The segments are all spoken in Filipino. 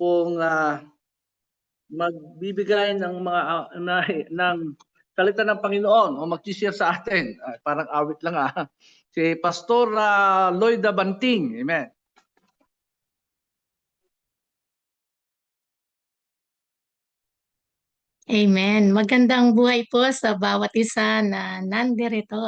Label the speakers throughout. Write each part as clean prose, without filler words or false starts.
Speaker 1: pong magbibigay ng mga ng salita ng Panginoon o mag-share sa atin. Parang awit lang si Pastor Lloyda Banting. Amen.
Speaker 2: Amen. Magandang buhay po sa bawat isa na nandirito.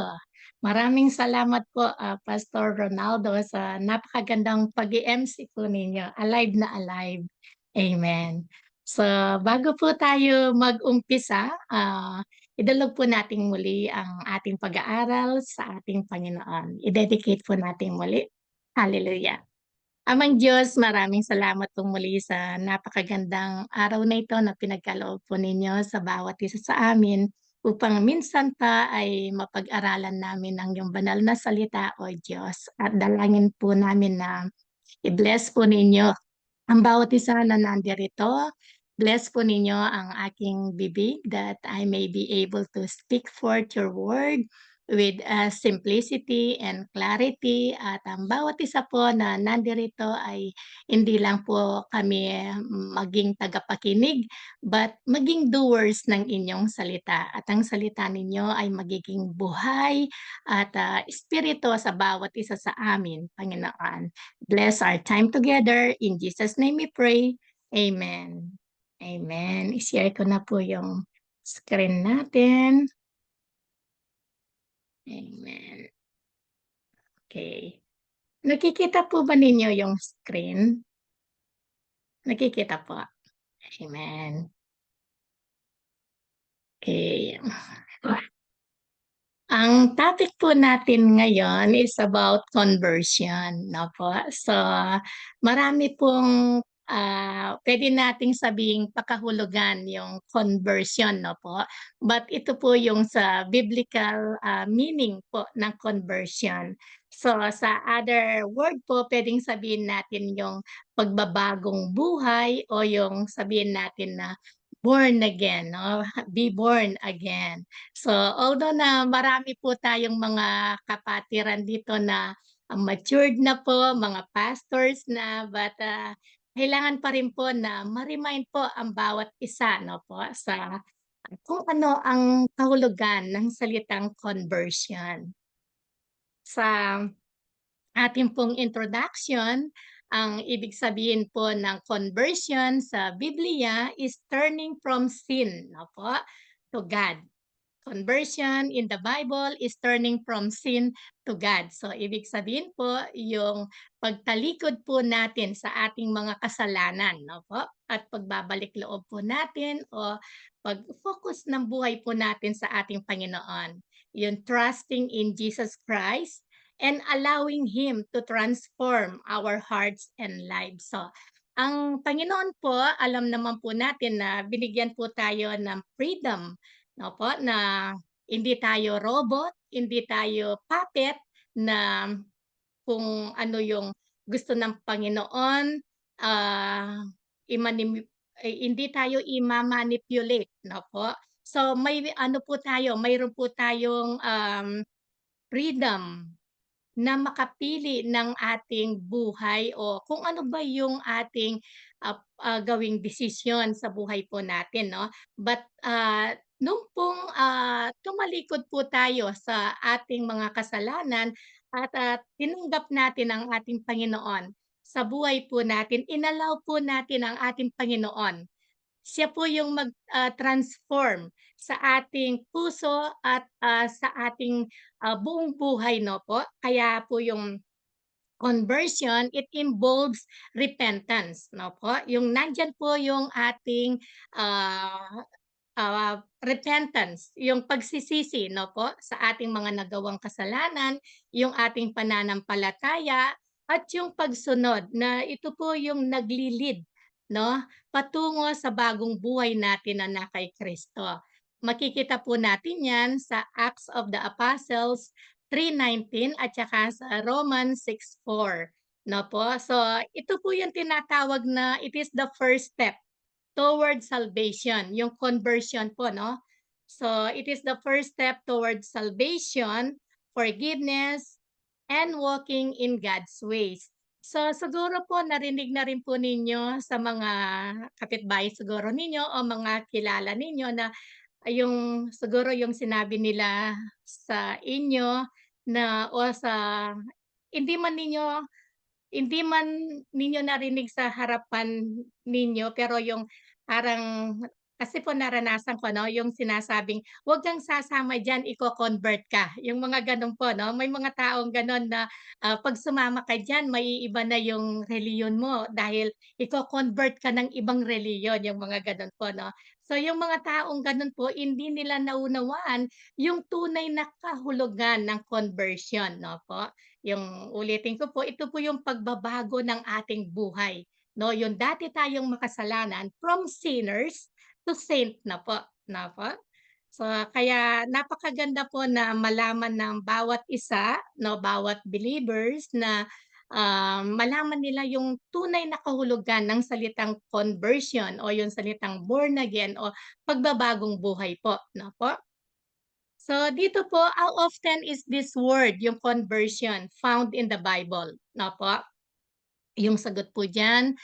Speaker 2: Maraming salamat po, Pastor Ronaldo, sa napakagandang pag-i-MC po ninyo. Alive na alive. Amen. So, bago po tayo mag-umpisa, idalog po natin muli ang ating pag-aaral sa ating Panginoon. I-dedicate po natin muli. Hallelujah. Amang Diyos, maraming salamat po muli sa napakagandang araw na ito na pinagkaloob po ninyo sa bawat isa sa amin upang minsan pa ay mapag-aralan namin ang iyong banal na salita, O Diyos. At dalangin po namin na i-bless po ninyo ang bawat isa na nandirito. Bless po ninyo ang aking bibig that I may be able to speak forth your word with simplicity and clarity, at ang bawat isa po na nandirito ay hindi lang po kami maging tagapakinig but maging doers ng inyong salita, at ang salita ninyo ay magiging buhay at espiritu sa bawat isa sa amin, Panginoon. Bless our time together. In Jesus' name we pray. Amen. Amen. I-share ko na po yung screen natin. Amen. Okay. Nakikita po ba ninyo yung screen? Nakikita po. Amen. Okay. Ang topic po natin ngayon is about conversion, no po? So, marami pong pwede nating sabihing pakahulugan yung conversion, no po? But ito po yung sa biblical meaning po ng conversion. So, sa other word po, pwedeng sabihin natin yung pagbabagong buhay o yung sabihin natin na born again, no? Be born again. So, although na marami po tayong mga kapatiran dito na matured na po, mga pastors na, but kailangan pa rin po na ma-remind po ang bawat isa, no po, sa kung ano ang kahulugan ng salitang conversion. Sa ating pong introduction, ang ibig sabihin po ng conversion sa Biblia is turning from sin, no po, to God. Conversion in the Bible is turning from sin to God. So, ibig sabihin po, yung pagtalikod po natin sa ating mga kasalanan, no po? At pagbabalik loob po natin o pag-focus ng buhay po natin sa ating Panginoon. Yung trusting in Jesus Christ and allowing Him to transform our hearts and lives. So, ang Panginoon po, alam naman po natin na binigyan po tayo ng freedom, no po, na hindi tayo robot, hindi tayo puppet na kung ano yung gusto ng Panginoon, hindi tayo i-manipulate, no po. So may ano po tayo, mayroon po tayong freedom na makapili ng ating buhay o kung ano ba yung ating gawing desisyon sa buhay po natin, no? But nung pong tumalikod po tayo sa ating mga kasalanan at tinanggap natin ang ating Panginoon sa buhay po natin, inalaw po natin ang ating Panginoon. Siya po yung mag-transform sa ating puso at sa ating buong buhay, no po? Kaya po yung conversion, it involves repentance, no po? Yung nandyan po yung ating repentance, yung pagsisisi, no po, sa ating mga nagawang kasalanan, yung ating pananampalataya, at yung pagsunod na ito po yung nagli-lead, no, patungo sa bagong buhay natin na kay Kristo. Makikita po natin yan sa Acts of the Apostles 3:19 at saka sa Romans 6:4. No po? So, ito po yung tinatawag na it is the first step toward salvation, yung conversion po, no? So, it is the first step toward salvation, forgiveness, and walking in God's ways. So, siguro po narinig na rin po ninyo sa mga kapitbahay siguro ninyo o mga kilala ninyo na yung siguro yung sinabi nila sa inyo na o sa hindi man ninyo hindi man ninyo narinig sa harapan ninyo, pero yung parang kasi po naranasan ko 'no, yung sinasabing, "Wag kang sasama diyan, iko-convert ka." Yung mga gano'n po 'no, may mga taong gano'n na, 'pag sumama ka diyan maiiba na yung relihiyon mo dahil iko-convert ka ng ibang relihiyon, yung mga gano'n po 'no. So yung mga taong gano'n po, hindi nila naunawaan yung tunay na kahulugan ng conversion 'no po. Yung ulitin ko po, ito po yung pagbabago ng ating buhay, 'no, yung dati tayong makasalanan from sinners to saint na po. So, kaya napakaganda po na malaman ng bawat isa, 'no, bawat believers na, malaman nila yung tunay na kahulugan ng salitang conversion o yung salitang born again o pagbabagong buhay po, 'no po. So dito po, how often is this word, yung conversion, found in the Bible? No po, yung sagot po diyan,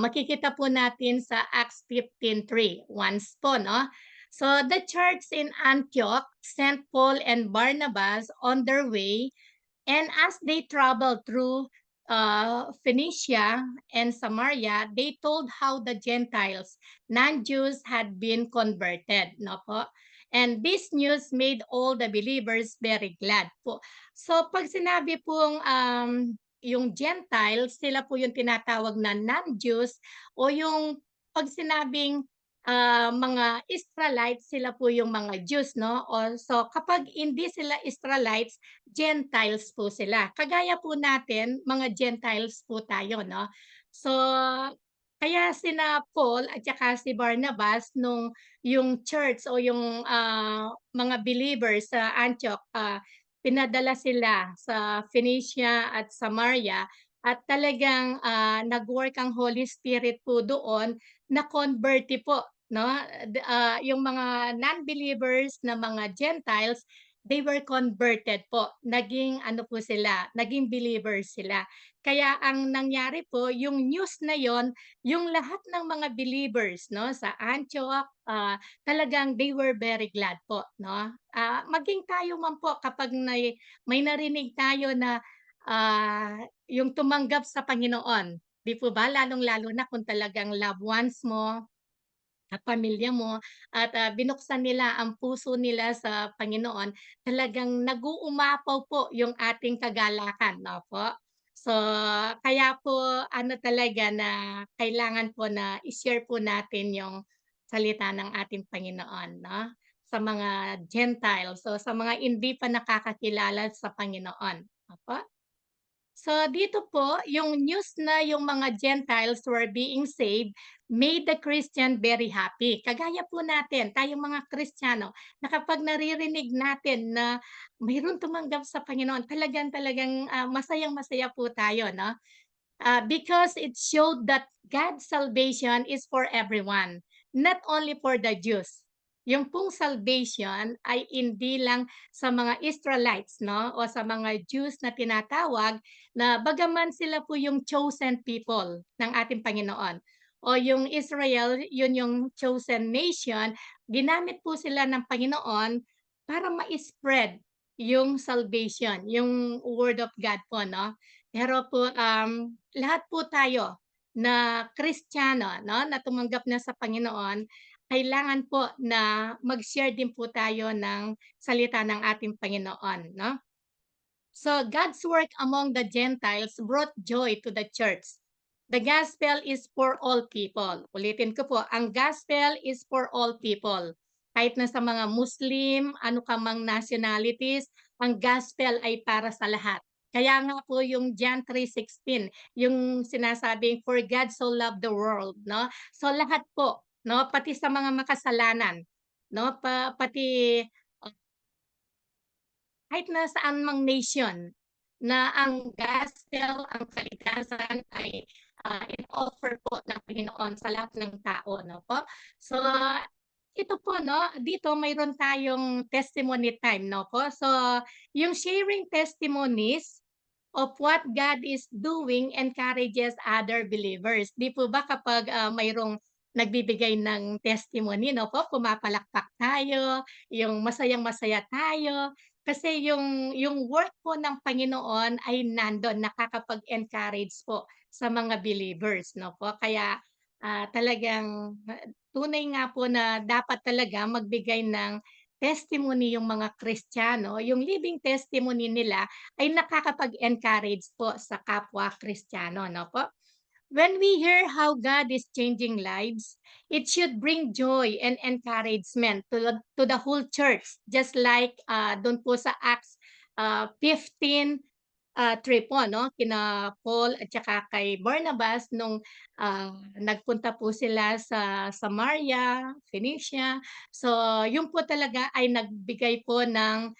Speaker 2: makikita po natin sa Acts 15:3, once po 'no. So the church in Antioch sent Paul and Barnabas on their way, and as they traveled through Phoenicia and Samaria, they told how the Gentiles, non-Jews, had been converted. No po? And this news made all the believers very glad po. So pag sinabi pong yung Gentiles, sila po yung tinatawag na non-Jews o yung pag sinabing mga Israelites, sila po yung mga Jews, no? O, so kapag hindi sila Israelites, Gentiles po sila. Kagaya po natin, mga Gentiles po tayo, no? So, kaya sina Paul at saka si Barnabas nung yung church o yung mga believers sa Antioch, pinadala sila sa Phoenicia at Samaria at talagang nag-work ang Holy Spirit po doon na converti po, 'no? Yung mga non-believers na mga Gentiles, they were converted po. Naging ano po sila, naging believers sila. Kaya ang nangyari po, yung news na yon, yung lahat ng mga believers 'no, sa Antioch, talagang they were very glad po 'no. Maging tayo man po kapag may narinig tayo na, yung tumanggap sa Panginoon, 'di po ba? Lalong-lalo na kung talagang loved ones mo at pamilya mo at, binuksan nila ang puso nila sa Panginoon, talagang nag-uumapaw po yung ating kagalakan, 'no po. So, kaya po ano talaga na kailangan po na i-share po natin yung salita ng ating Panginoon, 'no, sa mga Gentiles, so sa mga hindi pa nakakakilala sa Panginoon, opo. So dito po, yung news na yung mga Gentiles were being saved made the Christian very happy. Kagaya po natin, tayong mga Kristiyano, na kapag naririnig natin na mayroon tumanggap sa Panginoon, talagang masayang-masaya po tayo, no? Because it showed that God's salvation is for everyone, not only for the Jews. Yung pong salvation ay hindi lang sa mga Israelites, no? O sa mga Jews na tinatawag na bagaman sila po yung chosen people ng ating Panginoon. O yung Israel, yun yung chosen nation, ginamit po sila ng Panginoon para ma-spread yung salvation, yung word of God po, no? Pero po, lahat po tayo na Kristiyano 'no, na tumanggap na sa Panginoon, kailangan po na mag-share din po tayo ng salita ng ating Panginoon 'no. So, God's work among the Gentiles brought joy to the church. The gospel is for all people. Ulitin ko po, ang gospel is for all people. Kahit na sa mga Muslim, ano ka mang nationalities, ang gospel ay para sa lahat. Kaya nga po yung John 3:16, yung sinasabing for God so loved the world, no? So lahat po, no, pati sa mga makasalanan, no, pati kahit nasaan mang nation na ang gospel, ang kaligtasan ay, in-offer po ng Panginoon sa lahat ng tao, 'no po. So, ito po 'no, dito mayroon tayong testimony time, 'no po. So, yung sharing testimonies of what God is doing encourages other believers. 'Di po ba kapag, mayroong nagbibigay ng testimony 'no po, pumapalakpak tayo, yung masayang-masaya tayo, kasi yung work po ng Panginoon ay nando'n, nakakapag-encourage po sa mga believers 'no po. Kaya, talagang, tunay nga po na dapat talaga magbigay ng testimony yung mga Kristiyano, yung living testimony nila ay nakakapag-encourage po sa kapwa Kristiyano 'no po. When we hear how God is changing lives, it should bring joy and encouragement to the whole church. Just like doon po sa Acts 15 trip po 'no, kina Paul at saka kay Barnabas nung, nagpunta po sila sa Samaria, Phoenicia. So, yun po talaga ay nagbigay po ng,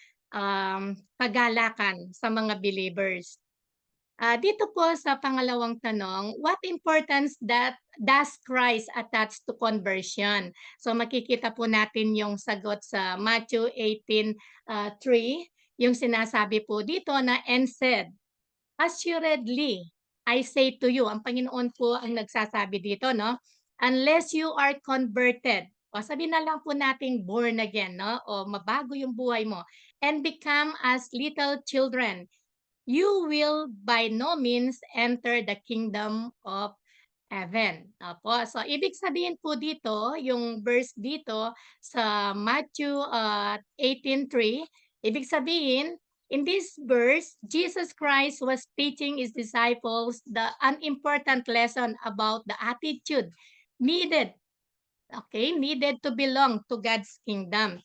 Speaker 2: kagalakan sa mga believers. Dito po sa pangalawang tanong, what importance does Christ attach to conversion? So makikita po natin yung sagot sa Matthew 18:3, yung sinasabi po dito na, "And said, assuredly, I say to you," ang Panginoon po ang nagsasabi dito 'no, "unless you are converted," o sabihin na lang po nating born again 'no, o mabago yung buhay mo, "and become as little children, you will by no means enter the kingdom of heaven." Opo, so ibig sabihin po dito, yung verse dito sa Matthew 18:3, ibig sabihin, in this verse, Jesus Christ was teaching his disciples an important lesson about the attitude needed, okay, needed to belong to God's kingdom.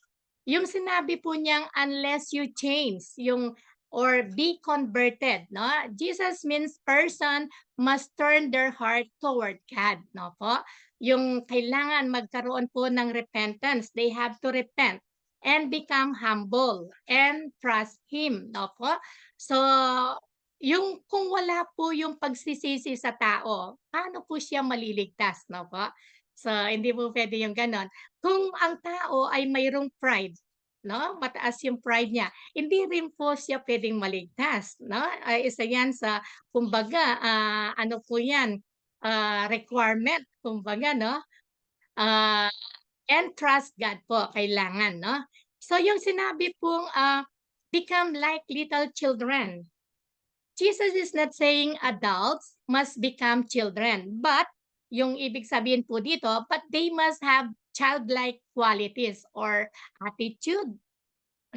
Speaker 2: Yung sinabi po niyang unless you change, yung or be converted, no? Jesus means person must turn their heart toward God, no po? Yung kailangan magkaroon po ng repentance, they have to repent and become humble and trust Him, no po? So, yung kung wala po yung pagsisisi sa tao, paano po siya maliligtas, no po? So, hindi po puwede yung gano'n. Kung ang tao ay mayroong pride, 'no, mataas yung pride niya, hindi rin po siya puwedeng maligtas, 'no? Ay isa 'yan sa kumbaga, ano po 'yan, requirement kumbaga 'no, ah, and trust God po kailangan 'no. So yung sinabi pong, "Become like little children." Jesus is not saying adults must become children, but yung ibig sabihin po dito, but they must have childlike qualities or attitude.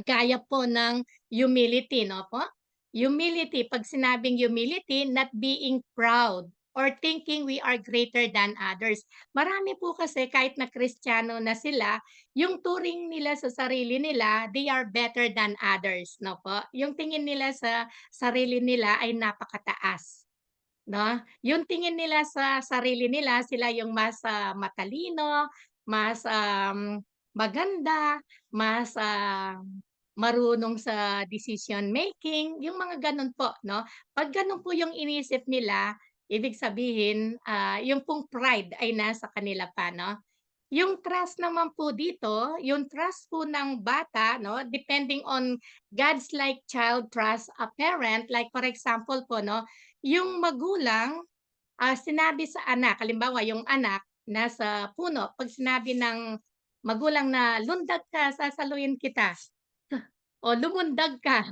Speaker 2: Gaya po ng humility, no po? Humility, 'pag sinabing humility, not being proud or thinking we are greater than others. Marami po kasi kahit na Kristiyano na sila, yung turing nila sa sarili nila, they are better than others, no po? Yung tingin nila sa sarili nila ay napakataas. 'No, yung tingin nila sa sarili nila sila yung mas, matalino, mas, maganda, mas, marunong sa decision making, yung mga gano'n po 'no. 'Pag gano'n po yung iniisip nila, ibig sabihin, yung pong pride ay nasa kanila pa 'no. Yung trust naman po dito, yung trust po ng bata 'no, depending on God's like child trust a parent, like for example po 'no, yung magulang, sinabi sa anak, halimbawa yung anak nasa puno, 'pag sinabi ng magulang na, "Lundag ka, sasaluhin kita." O lumundag ka,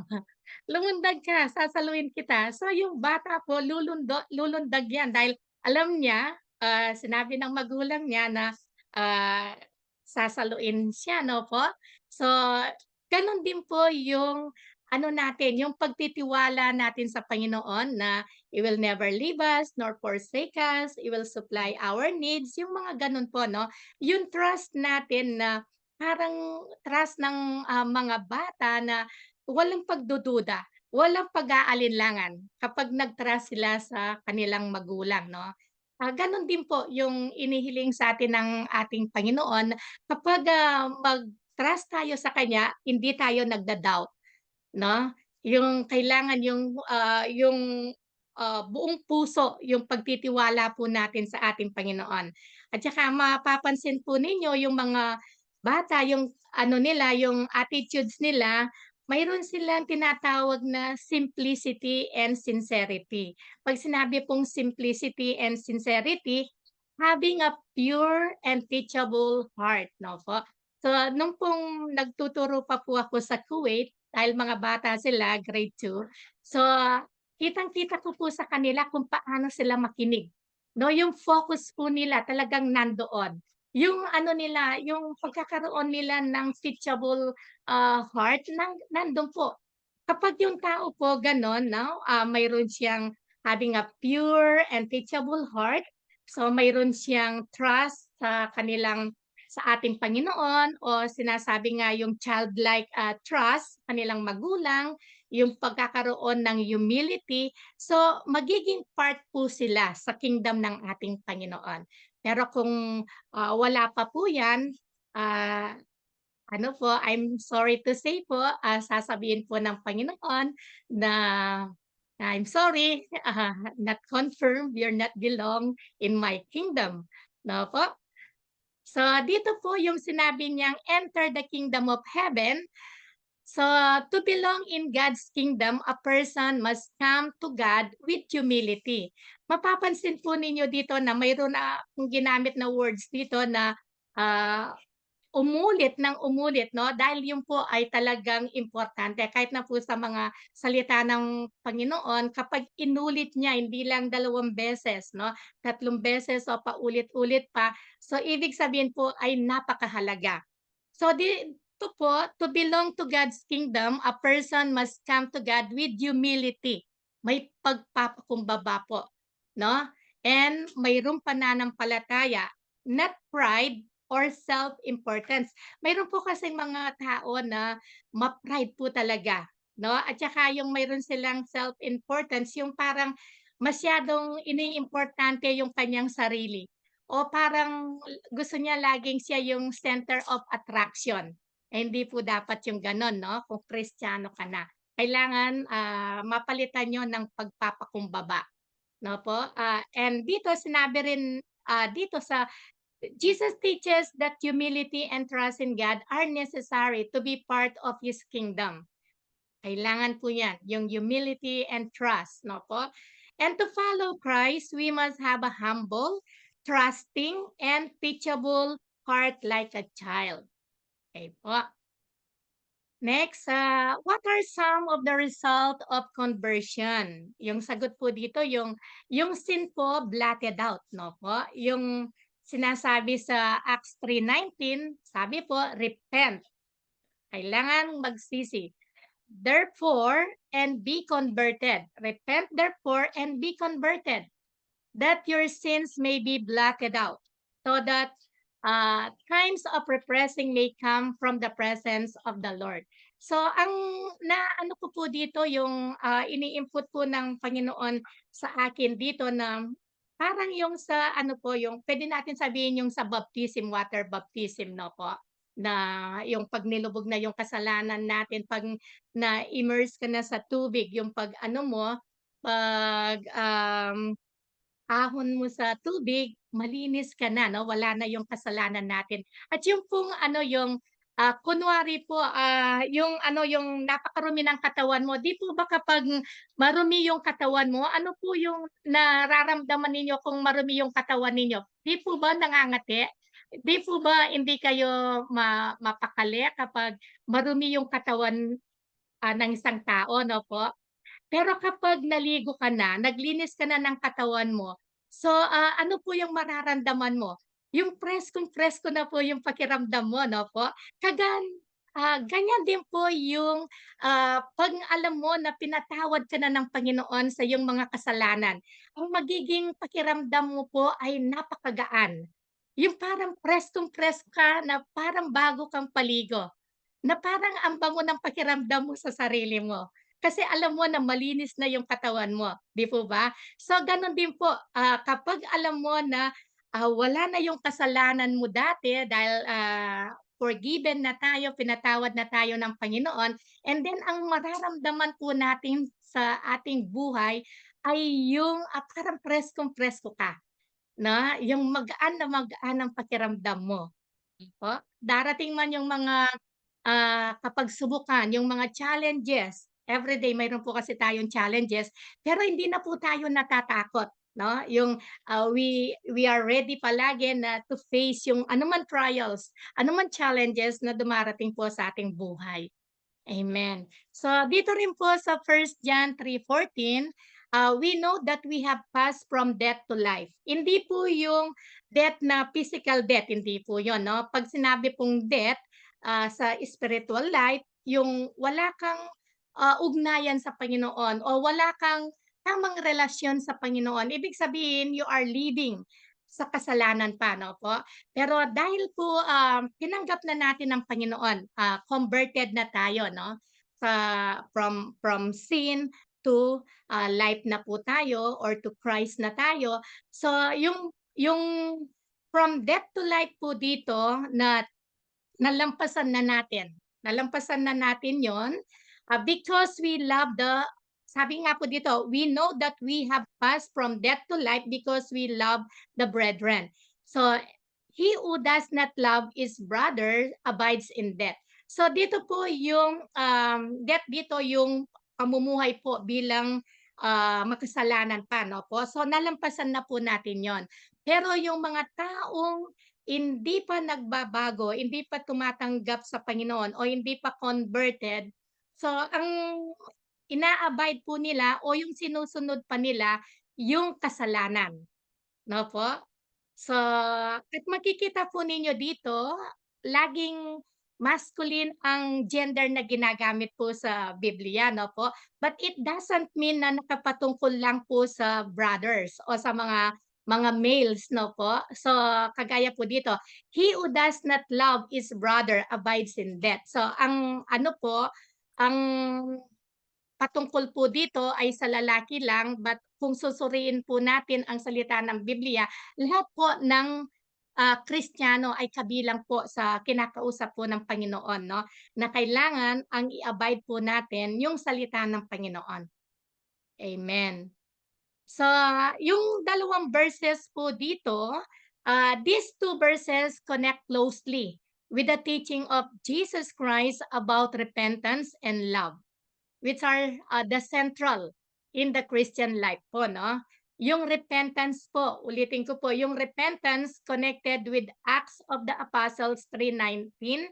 Speaker 2: lumundag ka, sasaluhin kita. So yung bata po lulundag yan dahil alam niya, sinabi ng magulang niya na, ah, sasaluin siya 'no po. So gano'n din po yung ano natin, yung pagtitiwala natin sa Panginoon na He will never leave us nor forsake us, He will supply our needs, yung mga gano'n po 'no. Yung trust natin na parang trust ng, mga bata na walang pagdududa, walang pag-aalinlangan kapag nag-trust sila sa kanilang magulang 'no. Gano'n din po yung inihiling sa atin ng ating Panginoon kapag, mag-trust tayo sa Kanya, hindi tayo nagda-doubt 'no. Yung kailangan buong puso yung pagtitiwala po natin sa ating Panginoon. At saka mapapansin po ninyo yung mga bata, yung ano nila, yung attitudes nila mayroon silang tinatawag na simplicity and sincerity. 'Pag sinabi pong simplicity and sincerity, having a pure and teachable heart, 'no po. So, nung pong nagtuturo pa po ako sa Kuwait, dahil mga bata sila, grade 2, so kitang-kita ko po sa kanila kung paano sila makinig, 'no, yung focus po nila talagang nandoon. Yung ano nila, yung pagkakaroon nila ng teachable heart nandun po. Kapag yung tao po gano'n 'no, mayroon siyang having a pure and teachable heart, so mayroon siyang trust sa ating Panginoon o sinasabi nga yung childlike, trust sa kanilang magulang, yung pagkakaroon ng humility, so magiging part po sila sa kingdom ng ating Panginoon. Pero kung, wala pa po 'yan, ah ano po, I'm sorry to say po, sasabihin po ng Panginoon na, "I'm sorry, not confirmed, you're not belong in my kingdom." 'No po? So, dito po yung sinabi niyang, "Enter the kingdom of heaven." So, to belong in God's kingdom, a person must come to God with humility. Mapapansin po ninyo dito na mayroon na akong ginamit na words dito na, ah umulit ng umulit 'no, dahil yun po ay talagang importante kahit na po sa mga salita ng Panginoon kapag inulit niya hindi lang 2 beses 'no, 3 beses o paulit-ulit pa, so ibig sabihin po ay napakahalaga. So dito po, to belong to God's kingdom, a person must come to God with humility. May pagpapakumbaba po, 'no? And mayroong pananampalataya, not pride or self-importance. Mayroon po kasing mga tao na ma-pride po talaga, 'no? At saka yung mayroon silang self-importance, yung parang masyadong iniimportante yung kanyang sarili o parang gusto niya laging siya yung center of attraction. Eh, hindi po dapat yung gano'n 'no, kung Kristiyano ka na. Kailangan, mapalitan niyo ng pagpapakumbaba, 'no po. And dito sinabi rin, dito sa Jesus teaches that humility and trust in God are necessary to be part of His kingdom. Kailangan po 'yan, yung humility and trust, 'no po? And to follow Christ, we must have a humble, trusting, and teachable heart like a child. Okay po. Next, what are some of the result of conversion? Yung sagot po dito, yung sin po blotted out, no po? Yung sinasabi sa Acts 3:19, sabi po, repent. Kailangan magsisi. Therefore, and be converted. Repent therefore and be converted, that your sins may be blotted out, so that times of repressing may come from the presence of the Lord. So, ang naano ko po dito, yung ini-input po ng Panginoon sa akin dito na parang yung sa ano po, yung pwede natin sabihin yung sa baptism, water baptism, no po? Na yung 'pag nilubog na yung kasalanan natin, 'pag na-immerse ka na sa tubig, yung 'pag ano mo, 'pag, ahon mo sa tubig, malinis ka na 'no, wala na yung kasalanan natin. At yung pong ano, yung, kunwari po, yung ano, yung napakarumi ng katawan mo, 'di po ba kapag marumi yung katawan mo, ano po yung nararamdaman ninyo kung marumi yung katawan ninyo? 'Di po ba nangangati? 'Di po ba hindi kayo mapakali kapag marumi yung katawan, ng isang tao, 'no po? Pero kapag naligo ka na, naglinis ka na ng katawan mo, so, ano po yung mararamdaman mo? Yung preskong-presko na po yung pakiramdam mo, 'no po? Ganyan din po yung, 'pag alam mo na pinatawad ka na ng Panginoon sa iyong mga kasalanan, ang magiging pakiramdam mo po ay napakagaan. Yung parang preskong-presko ka na parang bago kang paligo. Na parang ang bango ng pakiramdam mo sa sarili mo. Kasi alam mo na malinis na yung katawan mo, 'di po ba? So gano'n din po, kapag alam mo na, wala na yung kasalanan mo dati dahil, forgiven na tayo, pinatawad na tayo ng Panginoon, and then ang mararamdaman po natin sa ating buhay ay yung, parang preskong-presko ka, na yung magaan na magaan ang pakiramdam mo, po. Darating man yung mga kapag subukan yung mga challenges, everyday mayroon po kasi tayong challenges, pero hindi na po tayo natatakot, 'no? Yung, we are ready palagi na to face yung anuman trials, anuman challenges na dumarating po sa ating buhay. Amen. So dito rin po sa 1 John 3:14, we know that we have passed from death to life. Hindi po yung death na physical death, hindi po yun, 'no? 'Pag sinabi pong death, sa spiritual life, yung wala kang, ugnayan sa Panginoon o wala kang tamang relasyon sa Panginoon. Ibig sabihin you are living sa kasalanan pa, 'no po? Pero dahil po, tinanggap na natin ng Panginoon, converted na tayo 'no, sa from sin to, life na po tayo or to Christ na tayo. So yung from death to life po dito na nalampasan na natin yon, because we love sabi nga po dito, we know that we have passed from death to life because we love the brethren. So, he who does not love his brother abides in death. So, dito po yung, death dito yung pamumuhay po bilang, makasalanan pa, no po? So, nalampasan na po natin yon. Pero yung mga taong hindi pa nagbabago, hindi pa tumatanggap sa Panginoon o hindi pa converted, so ang ina-abide po nila o yung sinusunod pa nila yung kasalanan, 'no po? So, at makikita po ninyo dito, laging masculine ang gender na ginagamit po sa Biblia, 'no po? But it doesn't mean na nakapatungkol lang po sa brothers o sa mga males, 'no po? So, kagaya po dito, "He who does not love his brother abides in death." So, ang ano po, ang patungkol po dito ay sa lalaki lang, but kung susuriin po natin ang salita ng Biblia, lahat po ng, Kristiyano ay kabilang po sa kinakausap po ng Panginoon 'no, na kailangan ang i-abide po natin yung salita ng Panginoon. Amen. So, yung dalawang verses po dito, these two verses connect closely with the teaching of Jesus Christ about repentance and love. Which are, the central in the Christian life po 'no. Yung repentance po, ulitin ko po, yung repentance connected with Acts of the Apostles 3:19.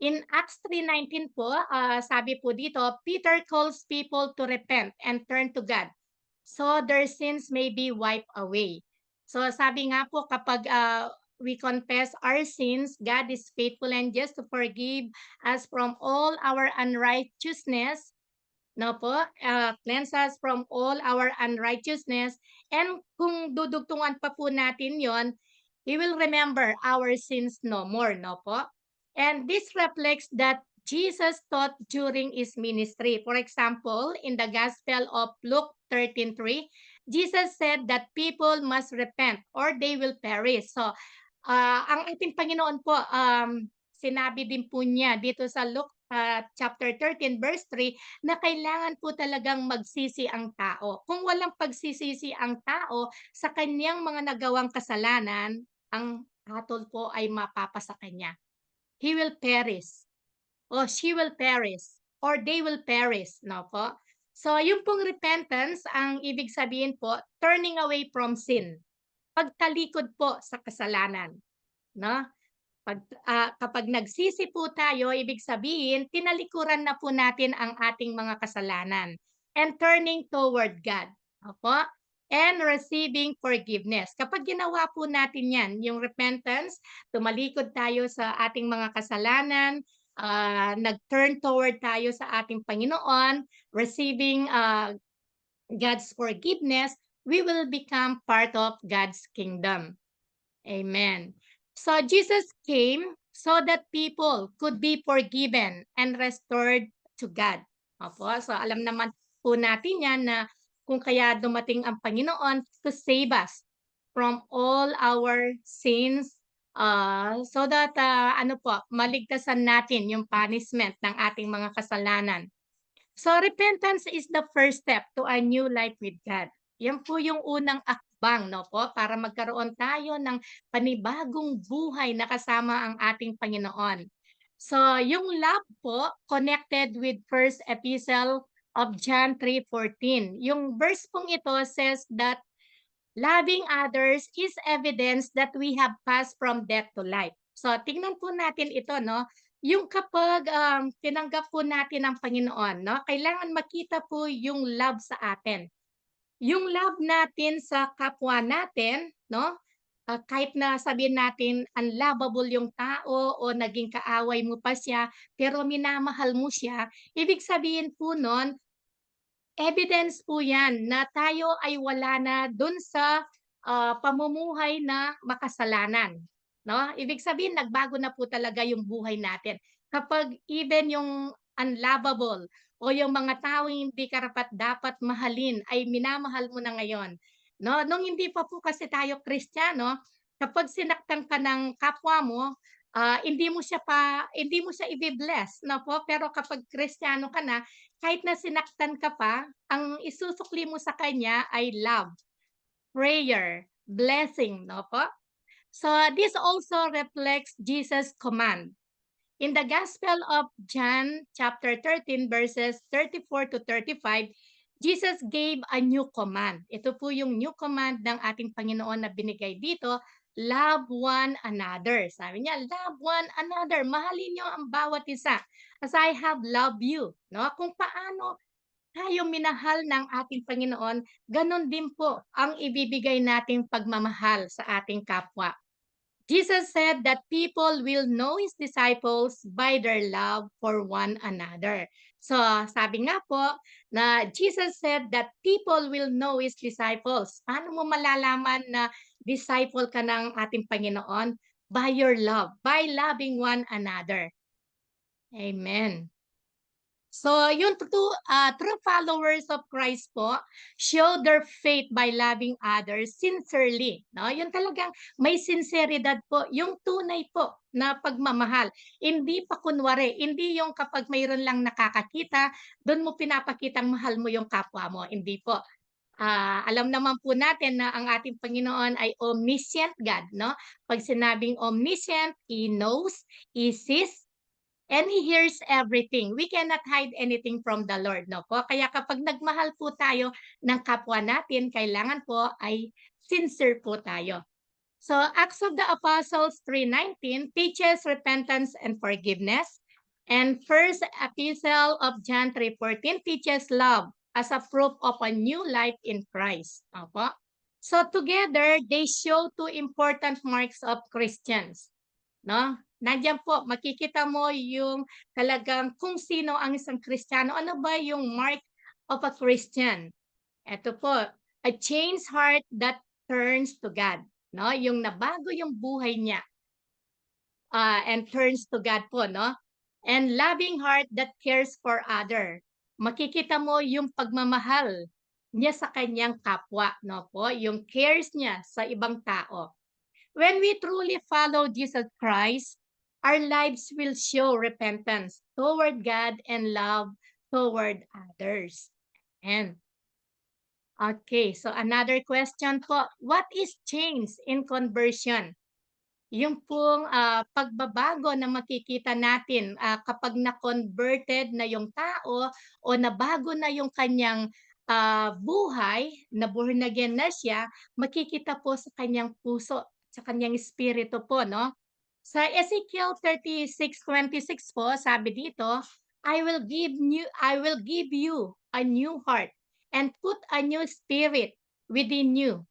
Speaker 2: In Acts 3:19 po, sabi po dito, Peter calls people to repent and turn to God, so their sins may be wiped away. So sabi nga po kapag, we confess our sins, God is faithful and just to forgive us from all our unrighteousness, 'no po, cleanse us from all our unrighteousness, and kung dudugtungan pa po natin yon, He will remember our sins no more, 'no po? And this reflects that Jesus taught during His ministry. For example, in the Gospel of Luke 13:3, Jesus said that people must repent or they will perish. So, ang ating Panginoon po, sinabi din po niya dito sa Luke, chapter 13 verse 3 na kailangan po talagang magsisi ang tao. Kung walang pagsisisi ang tao sa kanyang mga nagawang kasalanan, ang hatol po ay mapapasa kanya. He will perish, o she will perish, or they will perish, no po? So, yung pong repentance, ang ibig sabihin po, turning away from sin. Pagtalikod po sa kasalanan, no? Kapag nagsisi po tayo, ibig sabihin, tinalikuran na po natin ang ating mga kasalanan and turning toward God. Opo? And receiving forgiveness. Kapag ginawa po natin yan, yung repentance, tumalikod tayo sa ating mga kasalanan, nag-turn toward tayo sa ating Panginoon, receiving God's forgiveness, we will become part of God's kingdom. Amen. So Jesus came so that people could be forgiven and restored to God. Opo, so alam naman po natin yan na kung kaya dumating ang Panginoon to save us from all our sins, so that maligtasan natin yung punishment ng ating mga kasalanan. So repentance is the first step to a new life with God. Yan po yung unang akbang, no po, para magkaroon tayo ng panibagong buhay na kasama ang ating Panginoon. So, yung love po connected with first epistle of John 3:14. Yung verse pong ito says that loving others is evidence that we have passed from death to life. So, tingnan po natin ito, no? Yung kapag tinanggap po natin ang Panginoon, no? Kailangan makita po yung love sa atin. Yung love natin sa kapwa natin, no? Kahit na sabihin natin unlovable yung tao o naging kaaway mo pa siya, pero minamahal mo siya, ibig sabihin po nun, evidence po yan na tayo ay wala na dun sa pamumuhay na makasalanan. No? Ibig sabihin, nagbago na po talaga yung buhay natin. Kapag even yung unlovable o yung mga taong hindi karapat-dapat mahalin ay minamahal mo na ngayon. No? Nung hindi pa po kasi tayo Kristiyano, kapag sinaktan ka ng kapwa mo, hindi mo siya i-bless, no po? Pero kapag Kristiyano ka na, kahit na sinaktan ka pa, ang isusukli mo sa kanya ay love, prayer, blessing, no po? So this also reflects Jesus' command. In the Gospel of John chapter 13 verses 34 to 35, Jesus gave a new command. Ito po yung new command ng ating Panginoon na binigay dito, love one another. Sabi niya, love one another. Mahalin niyo ang bawat isa as I have loved you. No? Kung paano tayo minahal ng ating Panginoon, ganun din po ang ibibigay nating pagmamahal sa ating kapwa. Jesus said that people will know His disciples by their love for one another. So, sabi nga po na Jesus said that people will know His disciples. Paano mo malalaman na disciple ka ng ating Panginoon? By your love, by loving one another. Amen. So, yung true followers of Christ po, show their faith by loving others sincerely. No? Yung talagang may sinseridad po, yung tunay po na pagmamahal. Hindi pa kunwari, hindi yung kapag mayroon lang nakakakita, doon mo pinapakitang mahal mo yung kapwa mo. Hindi po. Alam naman po natin na ang ating Panginoon ay omniscient God. No? Pag sinabing omniscient, He knows, He sees, and He hears everything. We cannot hide anything from the Lord, no po? Kaya kapag nagmahal po tayo ng kapwa natin, kailangan po ay sincere po tayo. So, Acts of the Apostles 3:19 teaches repentance and forgiveness. And first epistle of John 3:14 teaches love as a proof of a new life in Christ. Opo. So together, they show two important marks of Christians. No? Nandiyan po, makikita mo yung talagang kung sino ang isang Kristiyano. Ano ba yung mark of a Christian? Ito po, a changed heart that turns to God. No? Yung nabago yung buhay niya and turns to God po. No? And loving heart that cares for other. Makikita mo yung pagmamahal niya sa kanyang kapwa. No po? Yung cares niya sa ibang tao. When we truly follow Jesus Christ, our lives will show repentance toward God and love toward others. And okay, so another question po, what is change in conversion? Yung pong pagbabago na makikita natin kapag na-converted na yung tao o nabago na yung kanyang buhay, na born again na siya, makikita po sa kanyang puso, sa kanyang espiritu po, no? Sa Ezekiel 36:26 po, sabi dito, I will give you a new heart and put a new spirit within you.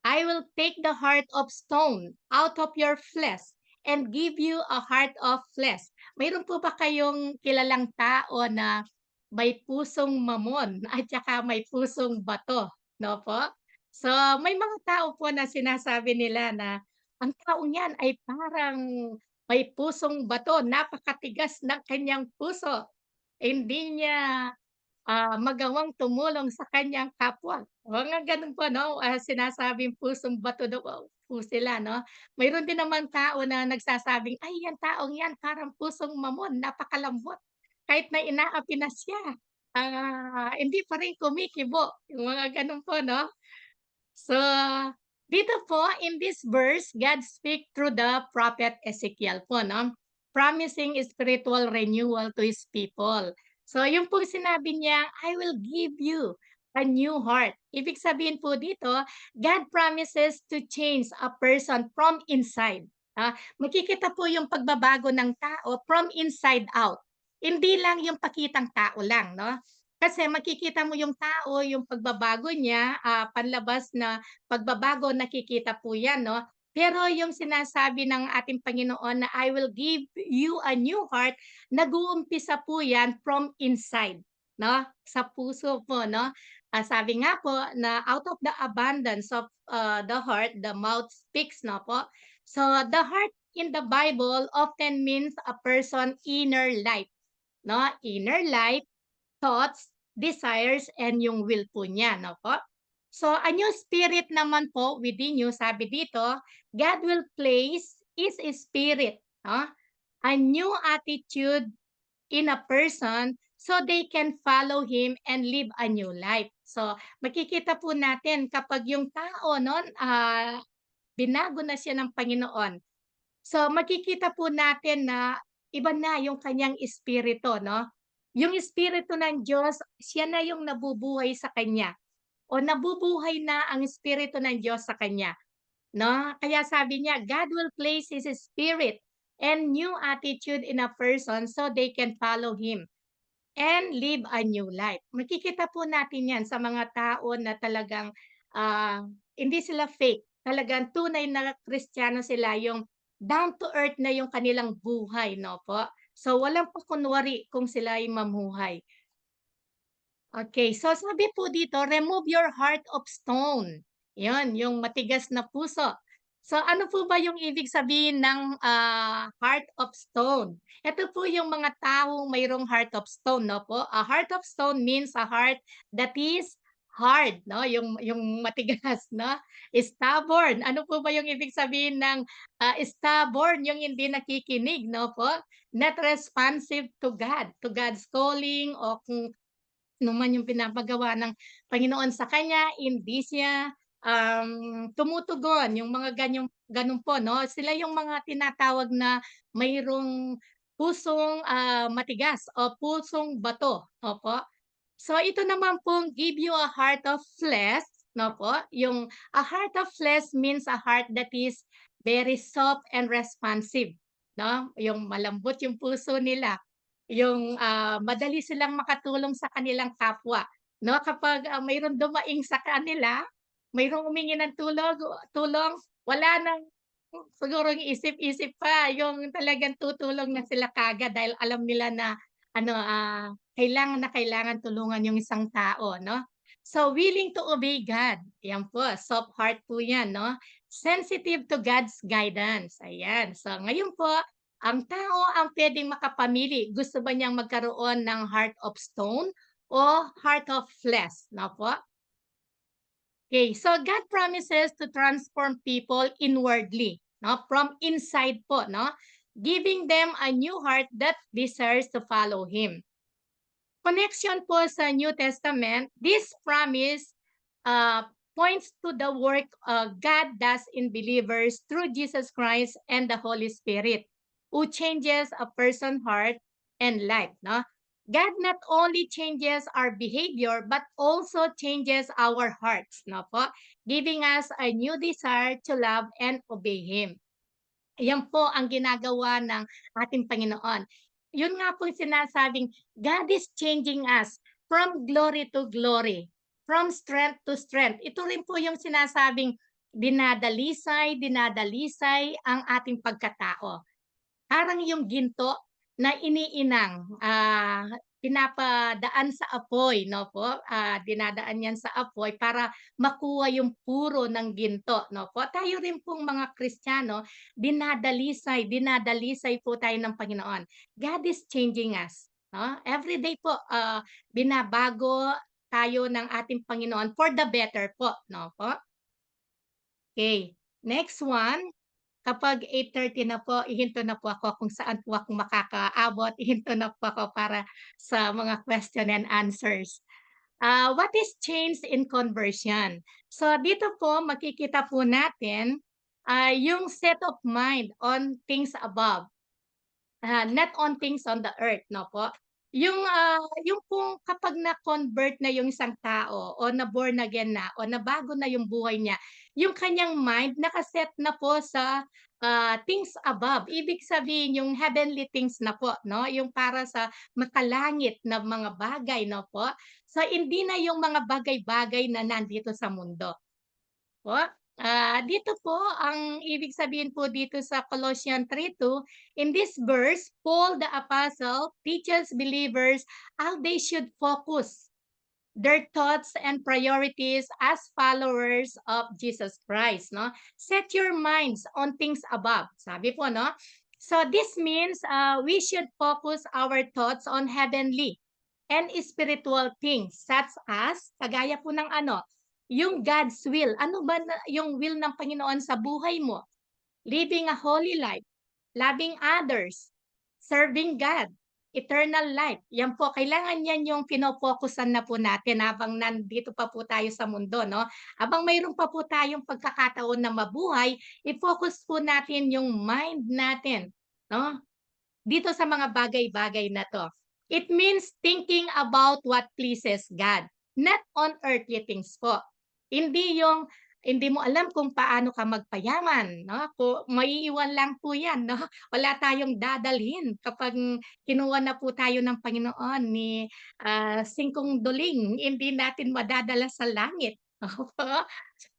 Speaker 2: I will take the heart of stone out of your flesh and give you a heart of flesh. Mayroon po ba kayong kilalang tao na may pusong mamon at saka may pusong bato, no po? So, may mga tao po na sinasabi nila na ang taong yan ay parang may pusong bato, napakatigas ng kanyang puso. Hindi niya magawang tumulong sa kanyang kapwa. Mga gano'n po 'no, sinasabing pusong bato daw po sila 'no. Mayroon din naman tao na nagsasabing, "Ay yan taong yan parang pusong mamon, napakalambot." Kahit na inaapi na siya, hindi pa rin kumikibo, yung mga gano'n po 'no. So, dito po in this verse, God speak through the prophet Ezekiel po 'no. promising spiritual renewal to His people. So yung pong sinabi niya, I will give you a new heart. Ibig sabihin po dito, God promises to change a person from inside. Makikita po yung pagbabago ng tao from inside out. Hindi lang yung pakitang tao lang, no? Kasi makikita mo yung tao, yung pagbabago niya, panlabas na pagbabago, nakikita po yan, no? Pero yung sinasabi ng ating Panginoon na I will give you a new heart, nag-uumpisa po yan from inside, no? Sa puso po, no? Sabi nga po na out of the abundance of the heart, the mouth speaks, no po? So the heart in the Bible often means a person inner life, no? Inner life, thoughts, desires, and yung will po niya, no po? So, a new spirit naman po within you, sabi dito, God will place His spirit, no? A new attitude in a person so they can follow Him and live a new life. So, makikita po natin kapag yung tao, no, binago na siya ng Panginoon. So, makikita po natin na iba na yung kanyang espiritu, no? Yung espiritu ng Diyos, siya na yung nabubuhay sa kanya o nabubuhay na ang espiritu ng Diyos sa kanya, no? Kaya sabi niya, God will place His spirit and new attitude in a person so they can follow Him and live a new life. Makikita po natin yan sa mga tao na talagang hindi sila fake. Talagang tunay na Kristiyano sila, yung down to earth na yung kanilang buhay, no po? So, walang pakunwari kung sila ay mamuhay. Okay, so sabi po dito, remove your heart of stone. Yan, yung matigas na puso. So ano po ba yung ibig sabihin ng heart of stone? Ito po yung mga taong mayroong heart of stone, no po? A heart of stone means a heart that is hard, no? Yung matigas, no? Stubborn. Ano po ba yung ibig sabihin ng stubborn? Yung hindi nakikinig, no po? Not responsive to God, to God's calling, o kung man yung pinapagawa ng Panginoon sa kanya, hindi siya, tumutugon, yung mga gano'n po 'no. Sila yung mga tinatawag na mayroong pusong, matigas o pusong bato, opo. So ito naman pong give you a heart of flesh, 'no po, yung a heart of flesh means a heart that is very soft and responsive, 'no, yung malambot yung puso nila, yung, madali silang makatulong sa kanilang kapwa, 'no, kapag, mayroong dumaing sa kanila, mayroong humingi ng tulong, wala ng siguro isip-isip pa, yung talagang tutulong na sila kaagad dahil alam nila na ano, kailangan na kailangan tulungan yung isang tao, no? So, willing to obey God, yan po, soft heart po yan, no? Sensitive to God's guidance, ayan. So, ngayon po, ang tao ang puwedeng makapamili, gusto ba niyang magkaroon ng heart of stone o heart of flesh, no po? Okay, so God promises to transform people inwardly, no? From inside po, no? Giving them a new heart that desires to follow Him. Connection po sa New Testament, this promise points to the work God does in believers through Jesus Christ and the Holy Spirit, who changes a person's heart and life, no? God not only changes our behavior but also changes our hearts, no po? Giving us a new desire to love and obey Him. Yan po ang ginagawa ng ating Panginoon. Yun nga po yung sinasabing, God is changing us from glory to glory, from strength to strength. Ito rin po yung sinasabing dinadalisay, dinadalisay ang ating pagkatao. Parang yung ginto na iniinang, pinapadaan sa apoy, 'no po, dinadaan 'yan sa apoy para makuha yung puro ng ginto, 'no po. Tayo rin pong mga Kristiyano, dinadalisay, dinadalisay po tayo ng Panginoon. God is changing us, 'no. Every day po, binabago tayo ng ating Panginoon for the better po, 'no po. Okay, next one. Kapag 8:30 na po, ihinto na po ako kung saan po ako makakaabot, ihinto na po ako para sa mga question and answers. What is change in conversion? So dito po makikita po natin, yung set of mind on things above. not on things on the earth, no po. Yung kung kapag na-convert na yung isang tao o na-born again na o nabago na yung buhay niya, yung kanyang mind nakaset na po sa, things above. Ibig sabihin yung heavenly things na po 'no, yung para sa makalangit na mga bagay 'no po. So, hindi na yung mga bagay-bagay na nandito sa mundo. Po, dito po ang ibig sabihin po dito sa Colossians 3:2, in this verse, Paul the apostle teaches believers how they should focus their thoughts and priorities as followers of Jesus Christ, no? Set your minds on things above, sabi po, no? So this means we should focus our thoughts on heavenly and spiritual things such as, kagaya po ng ano, yung God's will. Ano ba na, yung will ng Panginoon sa buhay mo? Living a holy life, loving others, serving God, eternal life. Yan po, kailangan yan yung pinopokusan na po natin habang nandito pa po tayo sa mundo, no? Habang mayroon pa po tayong pagkakataon na mabuhay, i-focus po natin yung mind natin, no? Dito sa mga bagay-bagay na to. It means thinking about what pleases God, not on earthly things po. Hindi mo alam kung paano ka magpayaman, no? Maiiwan lang po 'yan, no? Wala tayong dadalhin kapag kinuha na po tayo ng Panginoon ni, singkong duling, hindi natin madadala sa langit, opo.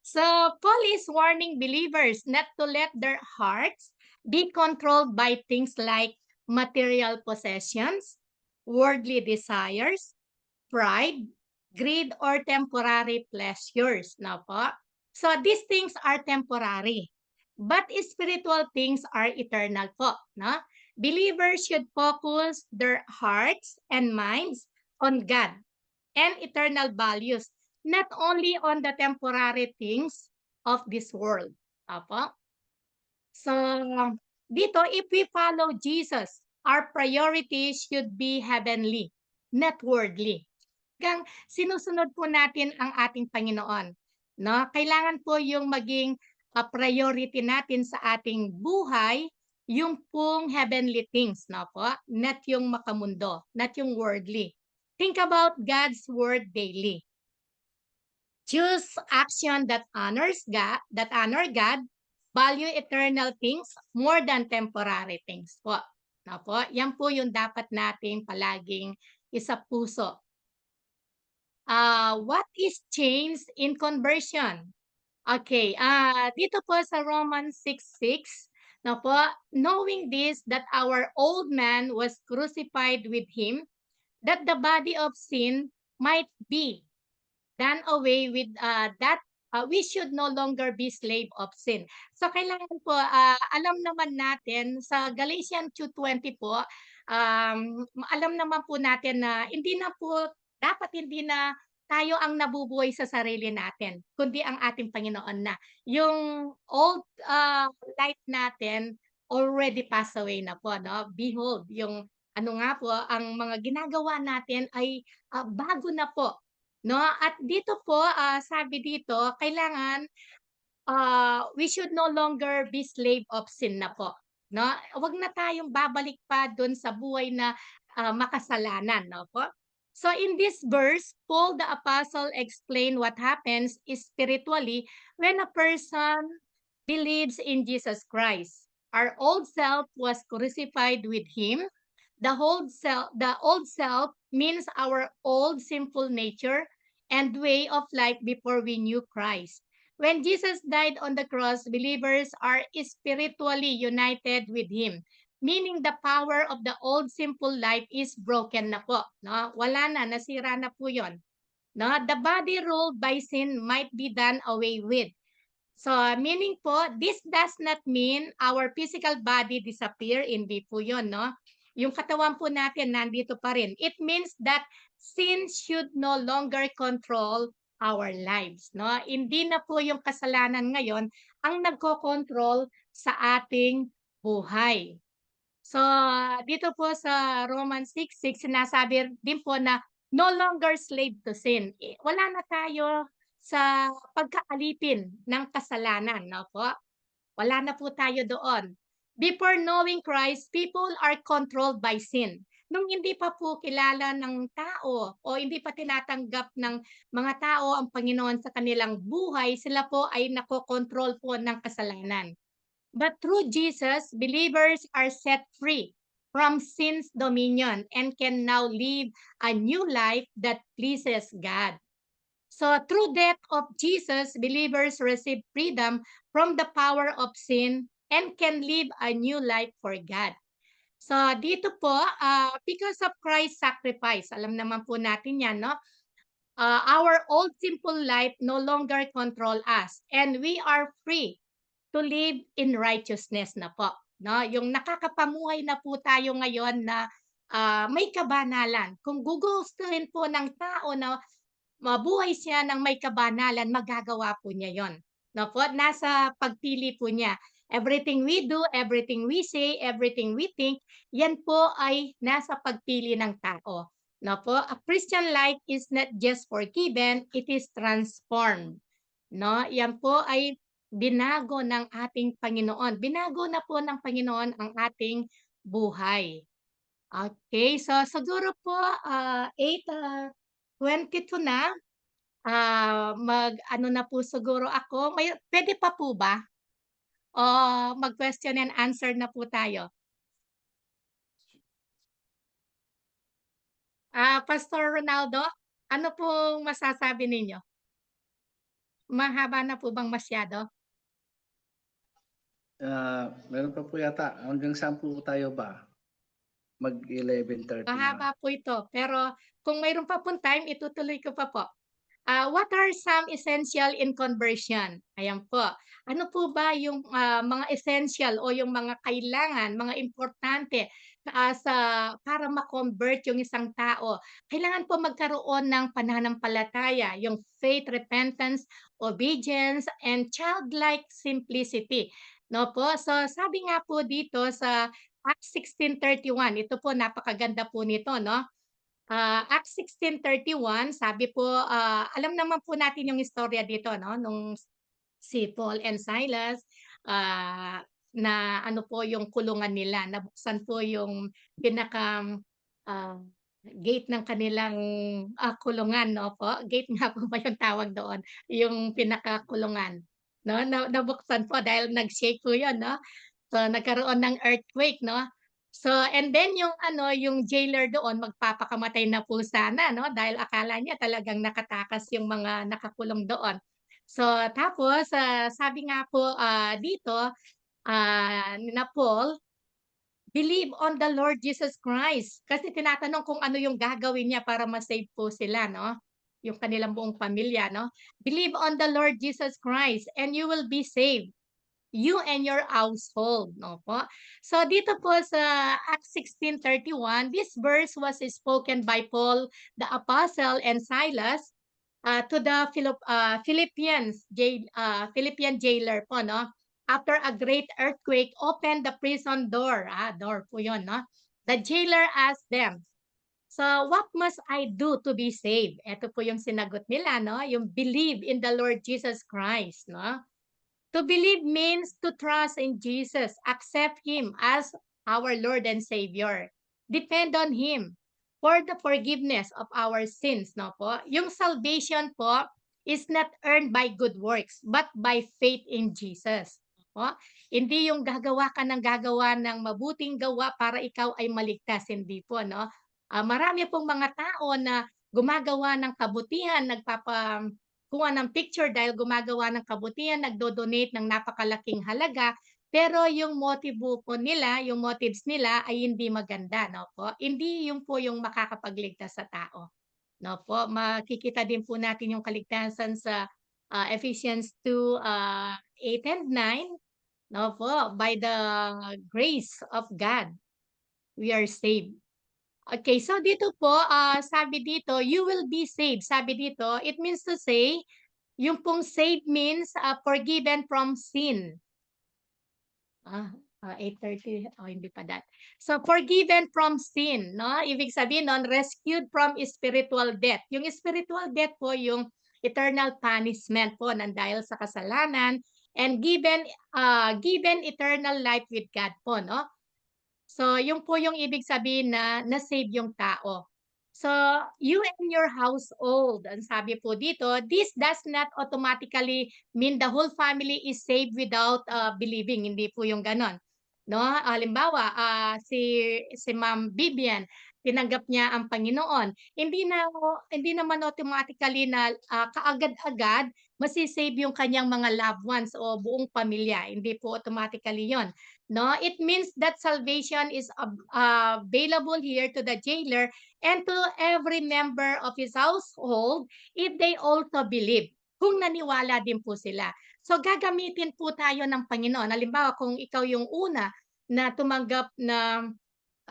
Speaker 2: So, Paul is warning believers not to let their hearts be controlled by things like material possessions, worldly desires, pride, greed, or temporary pleasures, na po. So these things are temporary, but spiritual things are eternal po, no? Believers should focus their hearts and minds on God and eternal values, not only on the temporary things of this world. Opo. So, dito, if we follow Jesus, our priorities should be heavenly, not worldly. Kang sinusunod po natin ang ating Panginoon, no? Kailangan po yung maging priority natin sa ating buhay, yung pong heavenly things, no po? Not yung makamundo, not yung worldly. Think about God's word daily. Choose action that honor God, value eternal things more than temporary things po. Na po, yan po yung dapat nating palaging isa puso. What is change in conversion? Okay, dito po sa Romans 6:6, na po, knowing this that our old man was crucified with him, that the body of sin might be done away with, that we should no longer be slave of sin. So kailangan po, alam naman natin sa Galatians 2:20 po, alam naman po natin na hindi na tayo ang nabubuhay sa sarili natin, kundi ang ating Panginoon na. Yung old, life natin already passed away na po, no? Behold, yung ano nga po, ang mga ginagawa natin ay, bago na po. No, at dito po, sabi dito kailangan, we should no longer be slave of sin na po, 'no? Wag na tayong babalik pa dun sa buhay na, makasalanan, 'no po. So in this verse, Paul the apostle explained what happens spiritually when a person believes in Jesus Christ. Our old self was crucified with him. The old self means our old sinful nature and way of life before we knew Christ. When Jesus died on the cross, believers are spiritually united with him, meaning the power of the old sinful life is broken na po, no? Wala na, nasira na po 'yon. No, the body ruled by sin might be done away with. So, meaning po, this does not mean our physical body disappear, hindi po yun, no? Yung katawan po natin nandito pa rin. It means that sin should no longer control our lives, no? Hindi na po yung kasalanan ngayon ang nagko-control sa ating buhay. So, dito po sa Romans 6:6 sinasabi din po na no longer slave to sin. Wala na tayo sa pagkaalipin ng kasalanan, no po? Wala na po tayo doon. Before knowing Christ, people are controlled by sin. Nung hindi pa po kilala ng tao o hindi pa tinatanggap ng mga tao ang Panginoon sa kanilang buhay, sila po ay nakokontrol po ng kasalanan. But through Jesus, believers are set free from sin's dominion and can now live a new life that pleases God. So through death of Jesus, believers receive freedom from the power of sin and can live a new life for God. So dito po, because of Christ's sacrifice, alam naman po natin yan, no? Our old simple life no longer control us and we are free to live in righteousness na po. No? Yung nakakapamuhay na po tayo ngayon na may kabanalan. Kung gugustuhin po ng tao na mabuhay siya ng may kabanalan, magagawa po niya yon. No po, nasa pagpili po niya. Everything we do, everything we say, everything we think, yan po ay nasa pagpili ng tao. No po, a Christian life is not just forgiven, it is transformed. No, yan po ay binago ng ating Panginoon. Binago na po ng Panginoon ang ating buhay. Okay, so siguro po 8:22 na, mag-ano na po siguro ako. Puwede pa po ba o mag-question and answer na po tayo? Pastor Ronaldo, ano pong masasabi ninyo? Mahaba na po bang masyado?
Speaker 1: Meron pa po yata. Hanggang saan po tayo ba? Mag-11:30 na.
Speaker 2: Mahaba po ito, pero kung mayroon pa pong time, itutuloy ko pa po. What are some essential in conversion? Ayan po. Ano po ba yung mga essential o yung mga kailangan, mga importante para ma-convert yung isang tao? Kailangan po magkaroon ng pananampalataya, yung faith, repentance, obedience, and childlike simplicity. No po? So sabi nga po dito sa Acts 16:31, ito po napakaganda po nito, no? Acts 16:31 sabi po, alam naman po natin yung istorya dito 'no, nung si Paul and Silas, na ano po yung kulungan nila, nabuksan po yung pinaka, ah, gate ng kanilang, kulungan 'no po, gate nga po ba yung tawag doon, yung pinakakulungan 'no, nabuksan po dahil nag-shake po yun 'no. So, nagkaroon ng earthquake 'no. So, and then yung ano, yung jailer doon magpapakamatay na po sana 'no, dahil akala niya talagang nakatakas yung mga nakakulong doon. So, tapos, sabi nga po, dito, na Paul, "Believe on the Lord Jesus Christ." Kasi tinatanong kung ano yung gagawin niya para ma-save po sila 'no, yung kanilang buong pamilya 'no. "Believe on the Lord Jesus Christ and you will be saved, you and your household," no po. So dito po sa Acts 16:31, this verse was spoken by Paul the apostle and Silas to the Philippian jailer po no. After a great earthquake opened the prison door. Door po 'yon no. The jailer asked them, "So what must I do to be saved?" Ito po yung sinagot nila no, yung believe in the Lord Jesus Christ no. To believe means to trust in Jesus, accept Him as our Lord and Savior. Depend on Him for the forgiveness of our sins, no po? Yung salvation po is not earned by good works, but by faith in Jesus. Po? Hindi yung gagawa ka ng gagawa ng mabuting gawa para ikaw ay maligtas, hindi po, no? Marami pong mga tao na gumagawa ng kabutihan, kuha ng picture dahil gumagawa ng kabutihan, nagdo-donate ng napakalaking halaga, pero yung motibo po nila, yung motives nila ay hindi maganda, no po? Hindi yun po yung makakapagligtas sa tao, no po? Makikita din po natin yung kaligtasan sa Ephesians 2, 8 and 9, no po? By the grace of God, we are saved. Okay, so dito po, sabi dito, you will be saved. Sabi dito, it means to say, yung pong saved means forgiven from sin. 8:30, hindi pa that. So, forgiven from sin, no? Ibig sabihin nun, rescued from spiritual death. Yung spiritual death po, yung eternal punishment po ng dahil sa kasalanan, and given eternal life with God po, no? So, yun po yung ibig sabihin na na-save yung tao. So, you and your household, ang sabi po dito, this does not automatically mean the whole family is saved without believing. Hindi po yung ganon. No? Halimbawa, si Ma'am Bibian, tinanggap niya ang Panginoon. Hindi naman automatically na kaagad-agad masisave yung kanyang mga loved ones o buong pamilya. Hindi po automatically 'yon. No, it means that salvation is available here to the jailer and to every member of his household if they also believe. Kung naniwala din po sila. So gagamitin po tayo ng Panginoon. Halimbawa, kung ikaw yung una na tumanggap na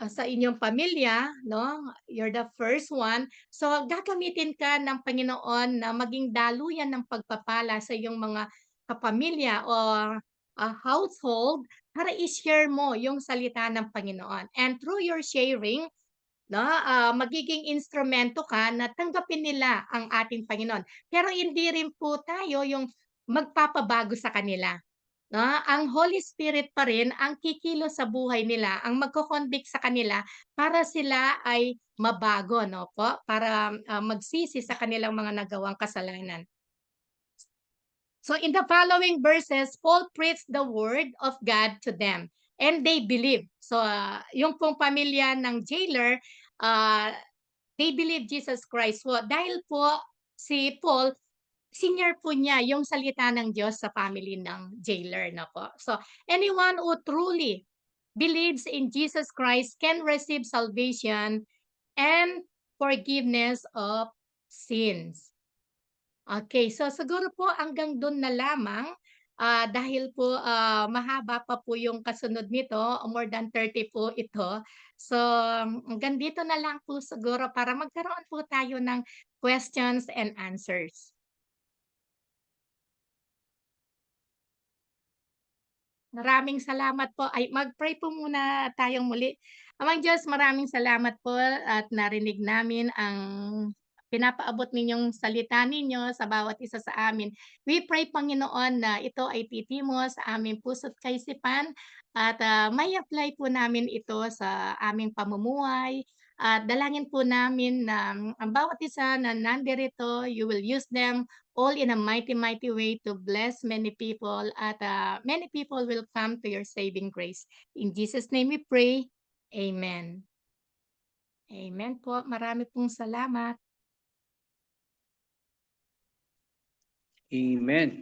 Speaker 2: sa inyong pamilya, no? You're the first one. So gagamitin ka ng Panginoon na maging daluyan ng pagpapala sa iyong mga kapamilya o household para i-share mo yung salita ng Panginoon. And through your sharing, no, magiging instrumento ka na tanggapin nila ang ating Panginoon. Pero hindi rin po tayo yung magpapabago sa kanila. No, ang Holy Spirit pa rin ang kikilos sa buhay nila, ang magko-convict sa kanila para sila ay mabago, no po? Para magsisi sa kanilang mga nagawang kasalanan. So in the following verses, Paul preached the word of God to them and they believe. So yung pong pamilya ng jailer, uh, they believe Jesus Christ po. Dahil po si Paul, senior po niya yung salita ng Diyos sa family ng jailer na po. So anyone who truly believes in Jesus Christ can receive salvation and forgiveness of sins. Okay, so siguro po hanggang dun na lamang, dahil po, mahaba pa po yung kasunod nito, more than 30 po ito. So, hanggang dito na lang po siguro para magkaroon po tayo ng questions and answers. Maraming salamat po. Ay, mag-pray po muna tayong muli. Amang Diyos, maraming salamat po at narinig namin ang pinapaabot ninyong salita ninyo sa bawat isa sa amin. We pray, Panginoon, na ito ay titimo sa aming puso't kaisipan at may apply po namin ito sa aming pamumuhay. At dalangin po namin na ang bawat isa na nandirito, you will use them all in a mighty, mighty way to bless many people at many people will come to your saving grace. In Jesus' name we pray. Amen. Amen po. Marami pong salamat.
Speaker 1: Amen.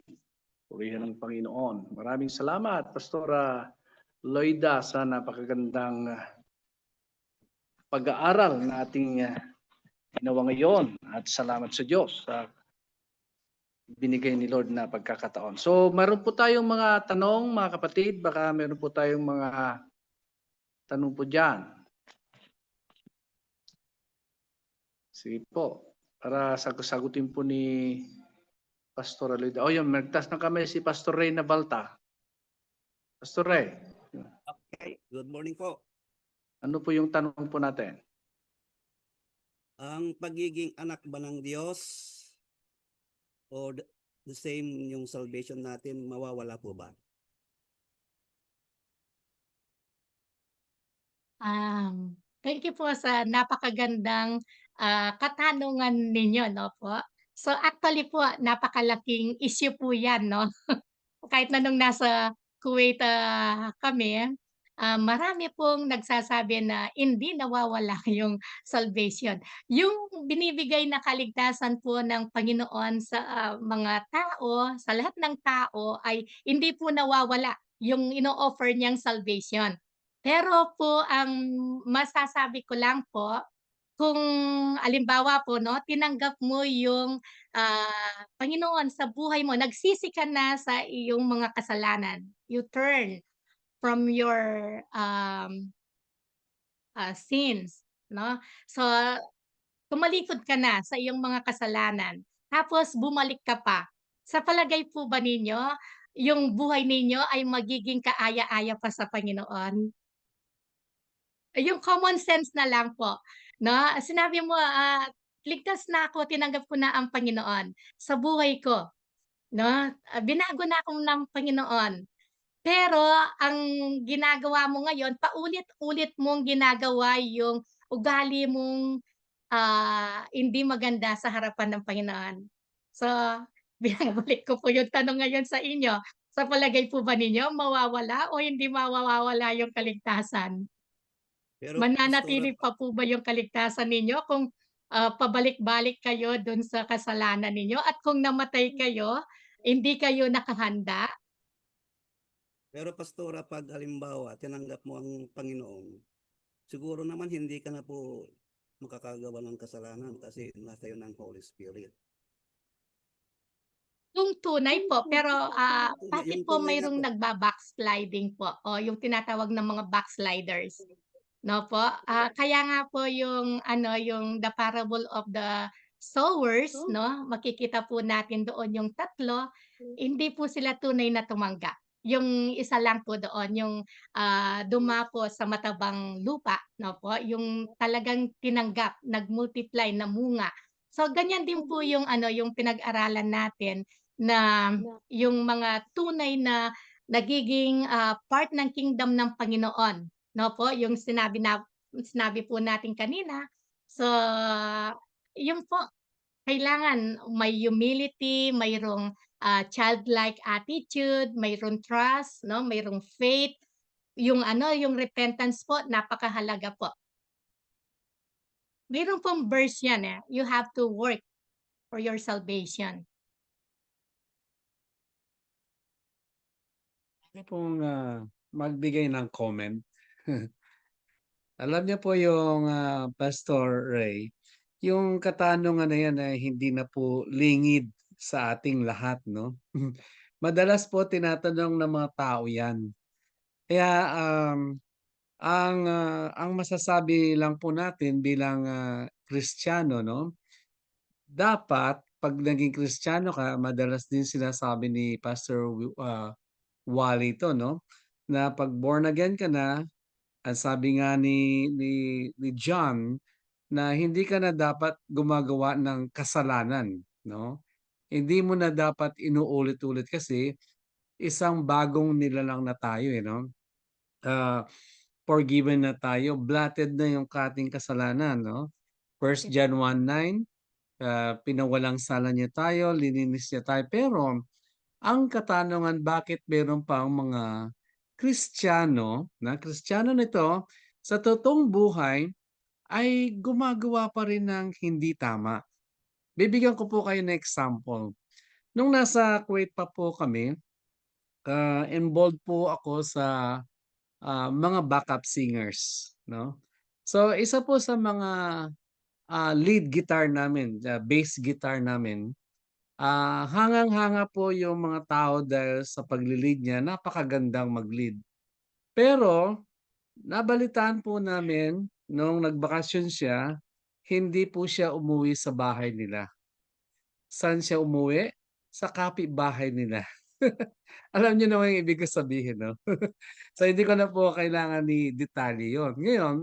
Speaker 1: Purihan ng Panginoon. Maraming salamat, Pastora Loida, sa napakagandang pag-aaral na ating ginawa ngayon. At salamat sa Diyos sa binigay ni Lord na pagkakataon. So, meron po tayong mga tanong, mga kapatid. Baka meron po tayong mga tanong po dyan. Sige po. Para sagutin po ni Pastor Loida. Oh, yun, nagtas na kami si Pastor Ray Nabalta. Pastor Ray.
Speaker 3: Okay, good morning po.
Speaker 1: Ano po yung tanong po natin?
Speaker 3: Ang pagiging anak ba ng Diyos o the same yung salvation natin, mawawala po ba?
Speaker 2: Thank you po sa napakagandang katanungan ninyo, no po. So actually po, napakalaking issue po yan, no? Kahit na nung nasa Kuwait kami, marami pong nagsasabi na hindi nawawala yung salvation. Yung binibigay na kaligtasan po ng Panginoon sa mga tao, sa lahat ng tao ay hindi po nawawala yung ino-offer niyang salvation. Pero po ang masasabi ko lang po, kung alimbawa po 'no, tinanggap mo yung Panginoon sa buhay mo, nagsisi ka na sa iyong mga kasalanan. You turn from your sins 'no. So, tumalikod ka na sa iyong mga kasalanan, tapos bumalik ka pa. Sa palagay po ba ninyo, yung buhay ninyo ay magiging kaaya-aya pa sa Panginoon? Yung common sense na lang po 'no, sinabi mo, ligtas na ako, tinanggap ko na ang Panginoon sa buhay ko. 'no? Binago na ako ng Panginoon. Pero ang ginagawa mo ngayon, paulit-ulit mong ginagawa yung ugali mong, hindi maganda sa harapan ng Panginoon. So, binabalik ko po yung tanong ngayon sa inyo. Sa palagay po ba ninyo mawawala o hindi mawawala yung kaligtasan?
Speaker 3: Pero pastora,
Speaker 2: Mananatili pa po ba yung kaligtasan ninyo kung, pabalik-balik kayo dun sa kasalanan ninyo at kung namatay kayo, hindi kayo nakahanda?
Speaker 3: pero pastora, pag halimbawa tinanggap mo ang Panginoon, siguro naman hindi ka na po makakagawa ng kasalanan kasi nasa iyo ng Holy Spirit.
Speaker 2: Yung tunay po, pero, bakit
Speaker 3: Yung
Speaker 2: po
Speaker 3: tunay nga
Speaker 2: mayroong
Speaker 3: po.
Speaker 2: nagba-backsliding po o yung tinatawag na mga backsliders, 'no po? Kaya nga po yung ano, yung the parable of the sowers, 'no, makikita po natin doon yung tatlo, hindi po sila tunay na tumanggap. Yung isa lang po doon, yung, dumapo sa matabang lupa, 'no po, yung talagang tinanggap, nag-multiply, namunga. So, ganyan din po yung ano, yung pinag-aralan natin na yung mga tunay na nagiging, part ng kingdom ng Panginoon, 'no po, yung sinabi po natin kanina. So, yun po, kailangan may humility, mayroong, childlike attitude, mayroong trust, 'no, mayroong faith, yung ano, yung repentance po napakahalaga po. Mayroon pong verse yan, you have to work for your salvation.
Speaker 4: Puwede pong, magbigay ng comment. Alam niyo po yung, Pastor Ray, yung katanungan na yan ay hindi na po lingid sa ating lahat 'no. Madalas po tinatanong ng mga tao yan. Kaya, ang masasabi lang po natin bilang, Kristiyano 'no, dapat 'pag naging Kristiyano ka madalas din sinasabi ni Pastor Wally 'to 'no, na 'pag born again ka na, ang sabi nga ni John na hindi ka na dapat gumagawa ng kasalanan 'no. Hindi mo na dapat inuulit-ulit kasi isang bagong nilalang na tayo, eh, 'no. Ah, Forgiven na tayo, blotted na yung ating kasalanan 'no. First John 1:9, pinawalang sala niya tayo, lininis niya tayo. Pero ang katanungan bakit meron pang mga Kristiyano nito sa totoong buhay ay gumagawa pa rin ng hindi tama. Bibigyan ko po kayo ng example. Nung nasa Kuwait pa po kami, involved po ako sa, mga backup singers 'no. So isa po sa mga, lead guitar namin, bass guitar namin. Hangang-hanga po yung mga tao dahil sa pagle-lead niya, napakagandang mag-lead. Pero nabalitaan po namin nung nagbakasyon siya, hindi po siya umuwi sa bahay nila. Saan siya umuwi? Sa kapitbahay nila. Alam niyo naman yung ibig ko sabihin 'no? So hindi ko na po kailangan i-detalye yun. Ngayon,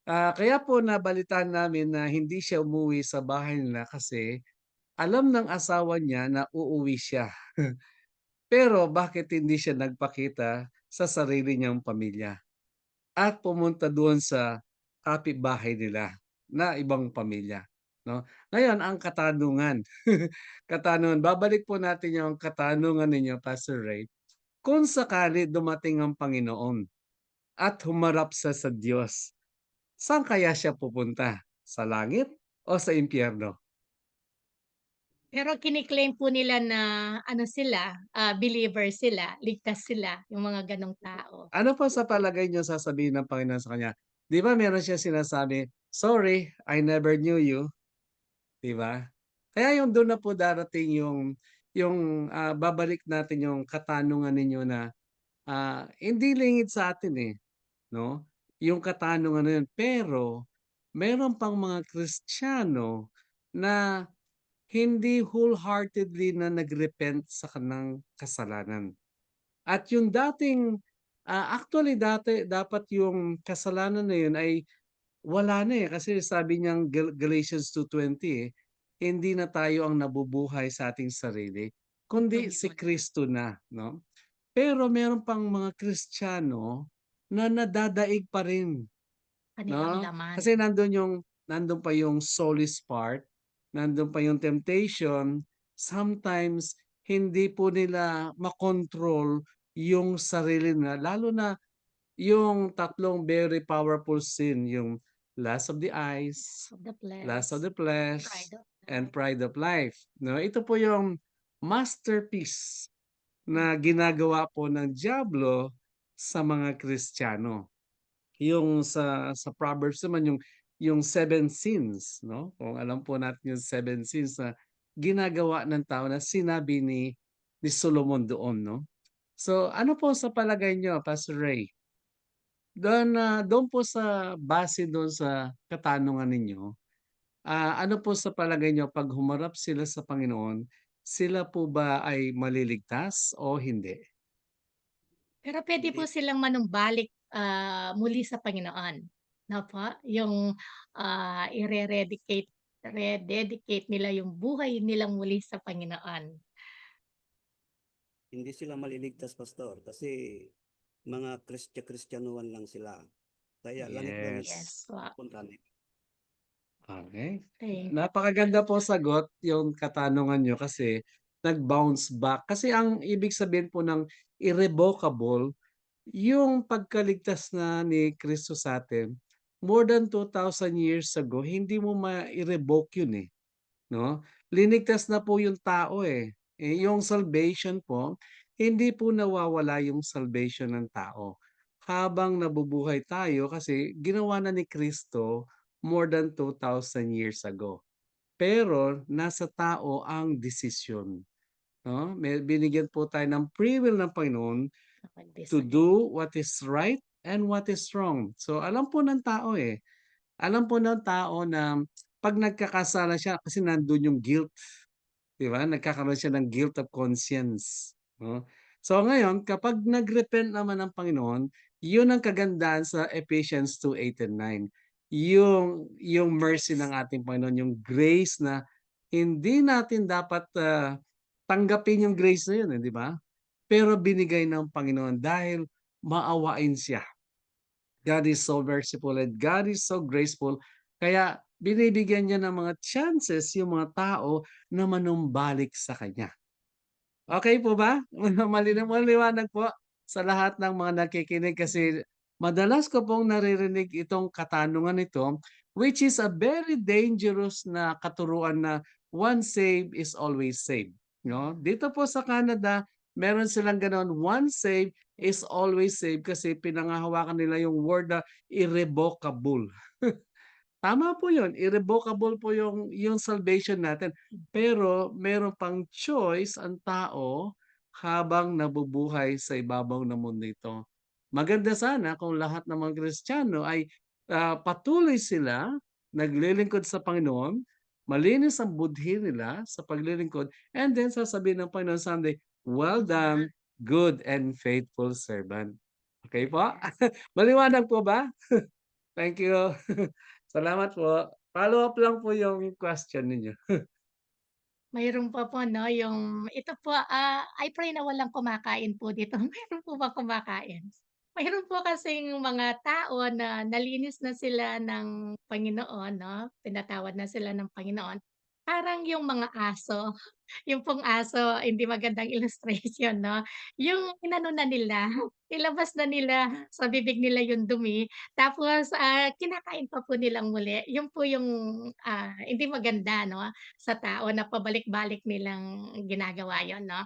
Speaker 4: kaya po nabalitaan namin na hindi siya umuwi sa bahay nila kasi alam ng asawa niya na uuwi siya. Pero bakit hindi siya nagpakita sa sarili niyang pamilya at pumunta doon sa kapitbahay nila na ibang pamilya, 'no? Ngayon ang katanungan, katanungan babalik po natin yung katanungan ninyo, Pastor Ray. Kung sakali dumating ang Panginoon at humarap sa Diyos, saan kaya siya pupunta? Sa langit o sa impyerno?
Speaker 2: Pero kini-claim po nila na ano sila, believer sila, ligtas sila, yung mga gano'ng tao.
Speaker 4: Ano po sa palagay niyo sasabihin ng Panginoon sa kanya? 'Di ba meron siyang sinasabi, "Sorry, I never knew you." 'Di ba? Kaya yung dun na po darating yung babalik natin yung katanungan ninyo na, hindi lingid sa atin, eh, 'no, yung katanungan na yun. Pero meron pang mga Kristiyano na hindi wholeheartedly na nag-repent sa kanang kasalanan. At yung dating, actually dati dapat yung kasalanan na yun ay wala na, eh, kasi sabi niyang Galatians 2:20, eh, hindi na tayo ang nabubuhay sa ating sarili, kundi si
Speaker 2: Panginoon.
Speaker 4: Kristo na, no? Pero meron pang mga Kristiyano na nadadaig pa rin,
Speaker 2: Kanilang
Speaker 4: no?
Speaker 2: laman.
Speaker 4: Kasi nandun pa yung soulless part, nandun pa yung temptation, sometimes hindi po nila makontrol yung sarili na, lalo na yung tatlong very powerful sin, yung lust of the eyes,
Speaker 2: Of the flesh.
Speaker 4: lust of the flesh,
Speaker 2: Pride of
Speaker 4: and
Speaker 2: life.
Speaker 4: pride of life. No, ito po yung masterpiece na ginagawa po ng diablo sa mga Kristiyano. Yung sa Proverbs naman yung seven sins, no? Kung alam po natin yung seven sins na ginagawa ng tao na sinabi ni Solomon doon, no? So, ano po sa palagay nyo, Pastor Ray? Doon po sa base doon sa katanungan ninyo, ano po sa palagay nyo 'pag humarap sila sa Panginoon, sila po ba ay maliligtas o hindi?
Speaker 2: Pero puwede po
Speaker 3: Hindi.
Speaker 2: silang manumbalik, muli sa Panginoon, 'no po? Yung, rededicate nila yung buhay nila muli sa Panginoon.
Speaker 3: Hindi sila maliligtas, pastor, kasi mga Kristyanuhan lang sila. Kaya langit-langit
Speaker 2: Yes
Speaker 4: Yes.
Speaker 2: po.
Speaker 3: punta nila.
Speaker 4: Okay.
Speaker 2: Thank
Speaker 4: Napakaganda po sagot yung katanungan niyo kasi nag-bounce back. Kasi ang ibig sabihin po ng irrevocable, yung pagkaligtas na ni Kristo sa atin, more than 2,000 years ago, hindi mo ma-i-revoke yun, eh. 'No? Linigtas na po yung tao, eh. Yung salvation po, hindi po nawawala yung salvation ng tao. Habang nabubuhay tayo kasi ginawa na ni Kristo more than 2,000 years ago. Pero nasa tao ang desisyon, 'no? Binigyan po tayo ng free will ng Panginoon to
Speaker 2: Nakapag-decide.
Speaker 4: do what is right and what is wrong. So alam po ng tao, eh. Alam po ng tao na 'pag nagkakasala siya kasi nandun yung guilt, 'di ba? Nagkakaroon siya ng guilt of conscience, 'no? So ngayon kapag nag-repent naman ang Panginoon, yun ang kagandahan sa Ephesians 2:8 and 9. Yung mercy ng ating Panginoon, yung grace na hindi natin dapat, tanggapin yung grace na yun, eh, 'di ba? Pero binigay ng Panginoon dahil maawain siya. God is so merciful and God is so graceful. Kaya binibigyan niya ng mga chances yung mga tao na manumbalik sa Kanya. Okay po ba? Maliwanag po sa lahat ng mga nakikinig kasi madalas ko pong naririnig itong katanungan ito, which is a very dangerous na katuruan na once saved is always saved. No? Dito po sa Canada, meron silang ganon, once saved is always saved kasi pinangahawakan nila yung word na irrevocable. Tama po yun, irrevocable po yung salvation natin. Pero meron pang choice ang tao habang nabubuhay sa ibabaw ng mundo ito. Maganda sana kung lahat ng mga Kristiyano ay patuloy sila naglilingkod sa Panginoon, malinis ang budhi nila sa paglilingkod, and then sasabihin ng Panginoon someday, "Well done, good and faithful servant." Okay po? Maliwanag po ba? Thank you. Salamat po. Follow-up lang po yung question ninyo.
Speaker 2: Mayroon pa po 'no, yung ito po, I pray na walang kumakain po dito. Mayroon po ba kumakain? Mayroon po kasing mga tao na nalinis na sila ng Panginoon 'no, pinatawad na sila ng Panginoon. Parang yung mga aso, yung pong aso, hindi magandang illustration 'no, yung inano na nila, ilabas na nila sa bibig nila yung dumi, tapos, kinakain pa po nilang muli. Yun po yung, hindi maganda 'no, sa tao na pabalik-balik nilang ginagawa yun 'no.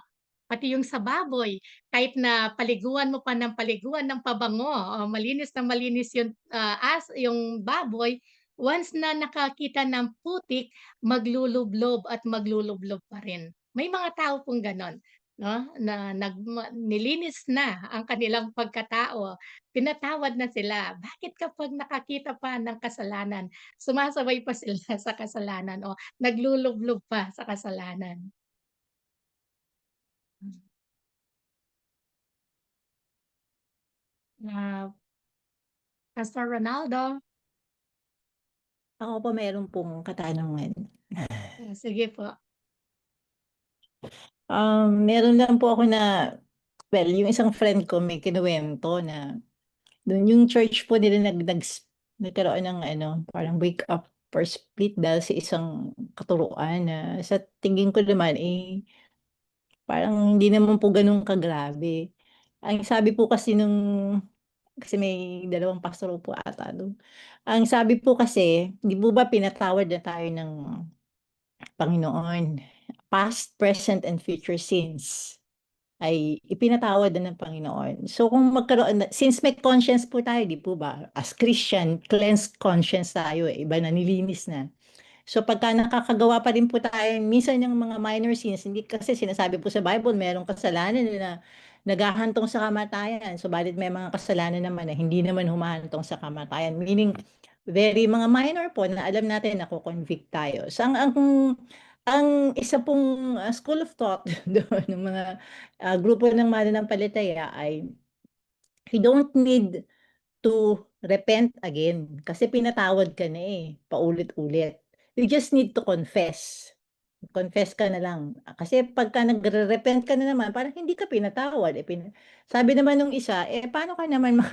Speaker 2: Pati yung sa baboy, kahit na paliguan mo pa ng paliguan ng pabango o malinis na malinis yung baboy, once na nakakita ng putik, maglulublob at maglulublob pa rin. May mga tao pong gano'n 'no, na nilinis na ang kanilang pagkatao, pinatawad na sila. Bakit kapag nakakita pa ng kasalanan, sumasabay pa sila sa kasalanan o naglulublob pa sa kasalanan? Hmm. Pastor Ronaldo?
Speaker 5: Ako po meron pong katanungan.
Speaker 2: Sige po.
Speaker 5: Meron lang po ako na, well, yung isang friend ko may kinuwento na doon yung church po nila nagkaroon ng parang wake up or split dahil sa isang katuruan na sa tingin ko naman parang hindi naman po ganun kagrabe. Ang sabi po kasi kasi may dalawang pastor po ata doon. Ang sabi po kasi, di po ba pinatawad na tayo ng Panginoon? Past, present, and future sins ay ipinatawad na ng Panginoon. So kung since may conscience po tayo, di po ba? As Christian, cleansed conscience tayo, iba na, nilinis na. So pagka nakakagawa pa rin po tayo minsan ng mga minor sins, hindi kasi sinasabi po sa Bible, merong kasalanan na naghahantong sa kamatayan. So balit may mga kasalanan naman na hindi naman humahantong sa kamatayan. Meaning, very mga minor po na alam natin na convict tayo. So ang isa pong school of thought doon ng mga grupo ng mananampalataya ay we don't need to repent again kasi pinatawad ka na paulit-ulit. You just need to confess. Confess ka na lang. Kasi pagka nagre-repent ka na naman, parang hindi ka pinatawad. Sabi naman nung isa, paano ka naman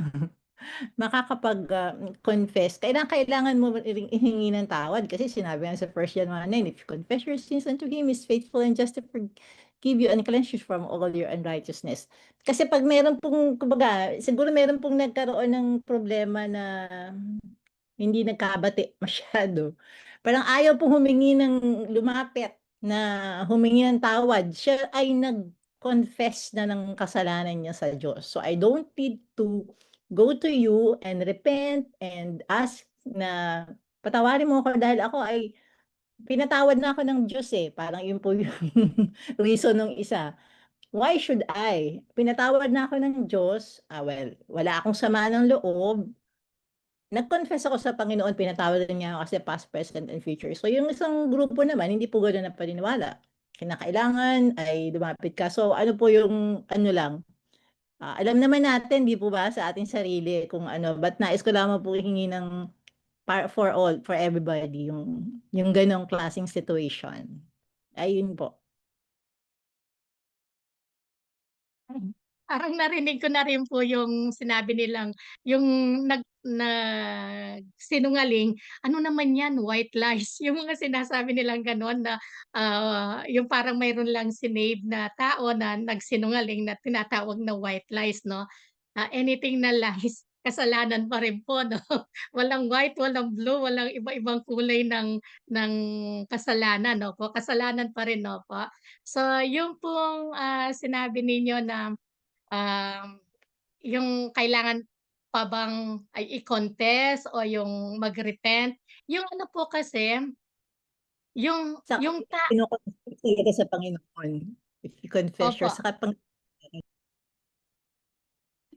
Speaker 5: makakapag-confess? Kailangan mo ihingi ng tawad kasi sinabi nga sa 1 John 1:9, if you confess your sins unto Him, is faithful and just to forgive you and cleanse you from all your unrighteousness. Kasi pag meron pong, kumbaga, siguro meron pong nagkaroon ng problema na hindi nagkabati masyado. Parang ayaw pong humingi ng lumapit na humingi ng tawad. Siya ay nag-confess na ng kasalanan niya sa Diyos. So I don't need to go to you and repent and ask na patawarin mo ako dahil ako ay pinatawad na ako ng Diyos Parang yun po yung reason ng isa. Why should I? Pinatawad na ako ng Diyos. Well, wala akong sama ng loob. Nag-confess ako sa Panginoon, pinatawad niya ako kasi past, present, and future. So yung isang grupo naman, hindi po gano'n na paniniwala. Kinakailangan ay lumapit ka. So ano po yung lang, alam naman natin, di po ba, sa ating sarili kung but nais ko lamang po hingi ng for all, for everybody, yung ganong klaseng situation. Ayun po.
Speaker 2: Parang narinig ko na rin po yung sinabi nilang yung sinungaling, ano naman yan, white lies. Yung mga sinasabi nilang gano'n na, yung parang mayroon lang sinave na tao na nagsinungaling na tinatawag na white lies 'no. Anything na lies, kasalanan pa rin po 'no. Walang white, walang blue, walang iba-ibang kulay ng kasalanan 'no po, kasalanan pa rin 'no po. So yung pong, sinabi ninyo na yung kailangan pa bang ay i-confess o yung mag-repent, yung ano po kasi, yung
Speaker 5: Sa
Speaker 2: yung ta
Speaker 5: kino-confess talaga sa Panginoon. If you confess
Speaker 2: opo,
Speaker 5: sa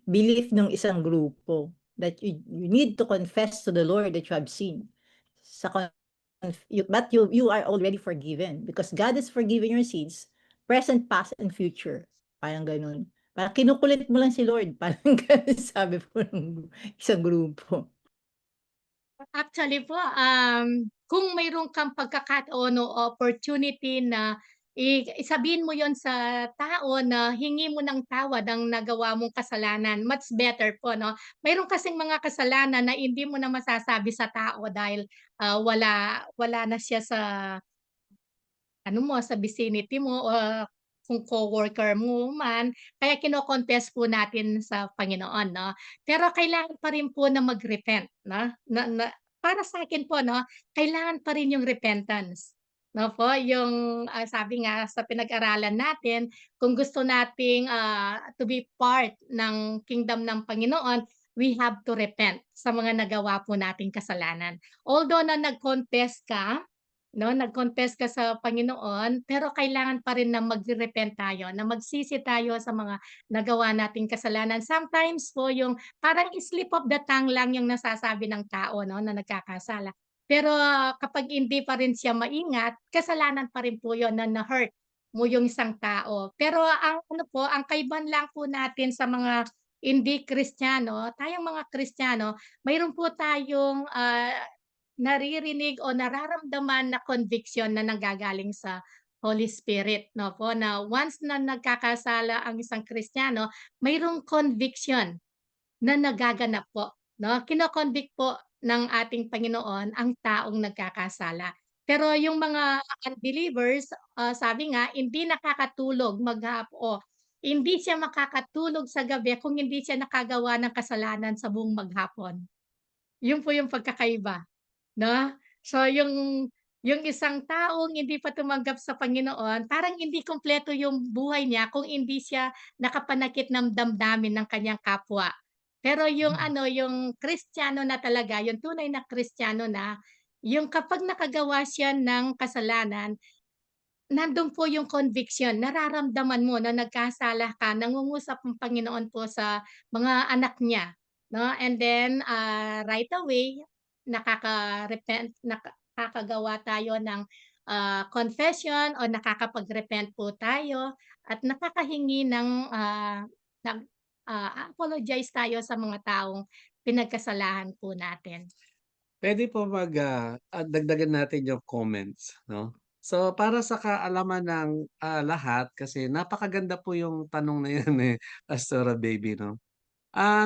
Speaker 5: belief ng isang grupo that you need to confess to the Lord that you have sinned. But you are already forgiven because God has forgiven your sins, present, past, and future. Parang ganun. Parang kinukulit mo lang si Lord. Parang ganun sabi po ng isang grupo.
Speaker 2: actually po, kung mayroon kang pagkakataon o opportunity na sabihin mo yon sa tao na hingi mo ng tawad ang nagawa mong kasalanan, much better po 'no. Mayroon kasing mga kasalanan na hindi mo na masasabi sa tao dahil, wala na siya sa ano mo, sa vicinity mo o kung coworker mo man, kaya kino-confess po natin sa Panginoon 'no. Pero kailangan pa rin po na mag-repent 'no, na para sa'kin po 'no, kailangan pa rin yung repentance, 'no po. Yung, sabi nga sa pinag-aralan natin, kung gusto nating, to be part ng kingdom ng Panginoon, we have to repent sa mga nagawa po nating kasalanan. Although na nag-confess ka 'no, nag-confess ka sa Panginoon, pero kailangan pa rin na magre-repent tayo, na magsisi tayo sa mga nagawa nating kasalanan. Sometimes po yung parang slip of the tongue lang yung nasasabi ng tao 'no, na nagkakasala. Pero kapag hindi pa rin siya maingat, kasalanan pa rin po yun na na-hurt mo yung isang tao. Pero ang ano po, ang kaibahan lang po natin sa mga hindi Kristiyano, tayong mga Kristiyano, mayroon po tayong, naririnig o nararamdaman na conviction na nanggagaling sa Holy Spirit, no po, na once na nagkakasala ang isang Kristiyano, mayroong conviction na nagaganap po, 'no? Kino-convict po ng ating Panginoon ang taong nagkakasala. Pero yung mga unbelievers, sabi nga hindi nakakatulog o hindi siya makakatulog sa gabi kung hindi siya nakagawa ng kasalanan sa buong maghapon. Yun po yung pagkakaiba, 'no? So yung isang taong hindi pa tumanggap sa Panginoon, parang hindi kumpleto yung buhay niya kung hindi siya nakapanakit ng damdamin ng kanyang kapwa. Pero yung ano, yung Kristiyano na talaga, yung tunay na Kristiyano na, yung kapag nakagawa siya ng kasalanan, nandun po yung conviction, nararamdaman mo na nagkasala ka, nangungusap ang Panginoon po sa mga anak niya, 'no? And then, right away nakakagawa tayo ng, confession o nakakapag-repent po tayo at nakakahingi ng, nag apologize tayo sa mga taong pinagkasalahan po natin.
Speaker 4: Puwede po dagdagan natin yung comments, 'no? So, para sa kaalaman ng, lahat kasi napakaganda po yung tanong na yan, eh, Pastora Baby, 'no?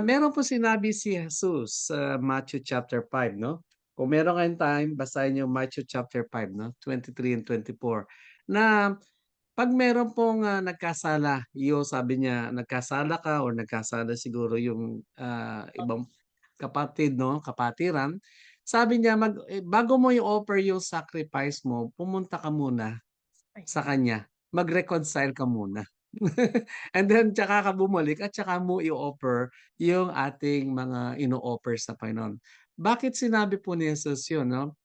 Speaker 4: Meron po sinabi si Jesus sa Matthew chapter 5, 'no? Kung meron kayong time, basahin niyo Matthew chapter 5, 'no, 23 and 24, na 'pag meron pong, nagkasala, sabi niya nagkasala ka or nagkasala siguro yung, ibang kapatid 'no, kapatiran, sabi niya bago mo i-offer yung sacrifice mo, pumunta ka muna sa kanya, mag-reconcile ka muna. And then tsaka ka bumalik at tsaka mo i-offer yung ating mga ino-offer sa Panginoon. Bakit sinabi po ni Jesus yun 'no?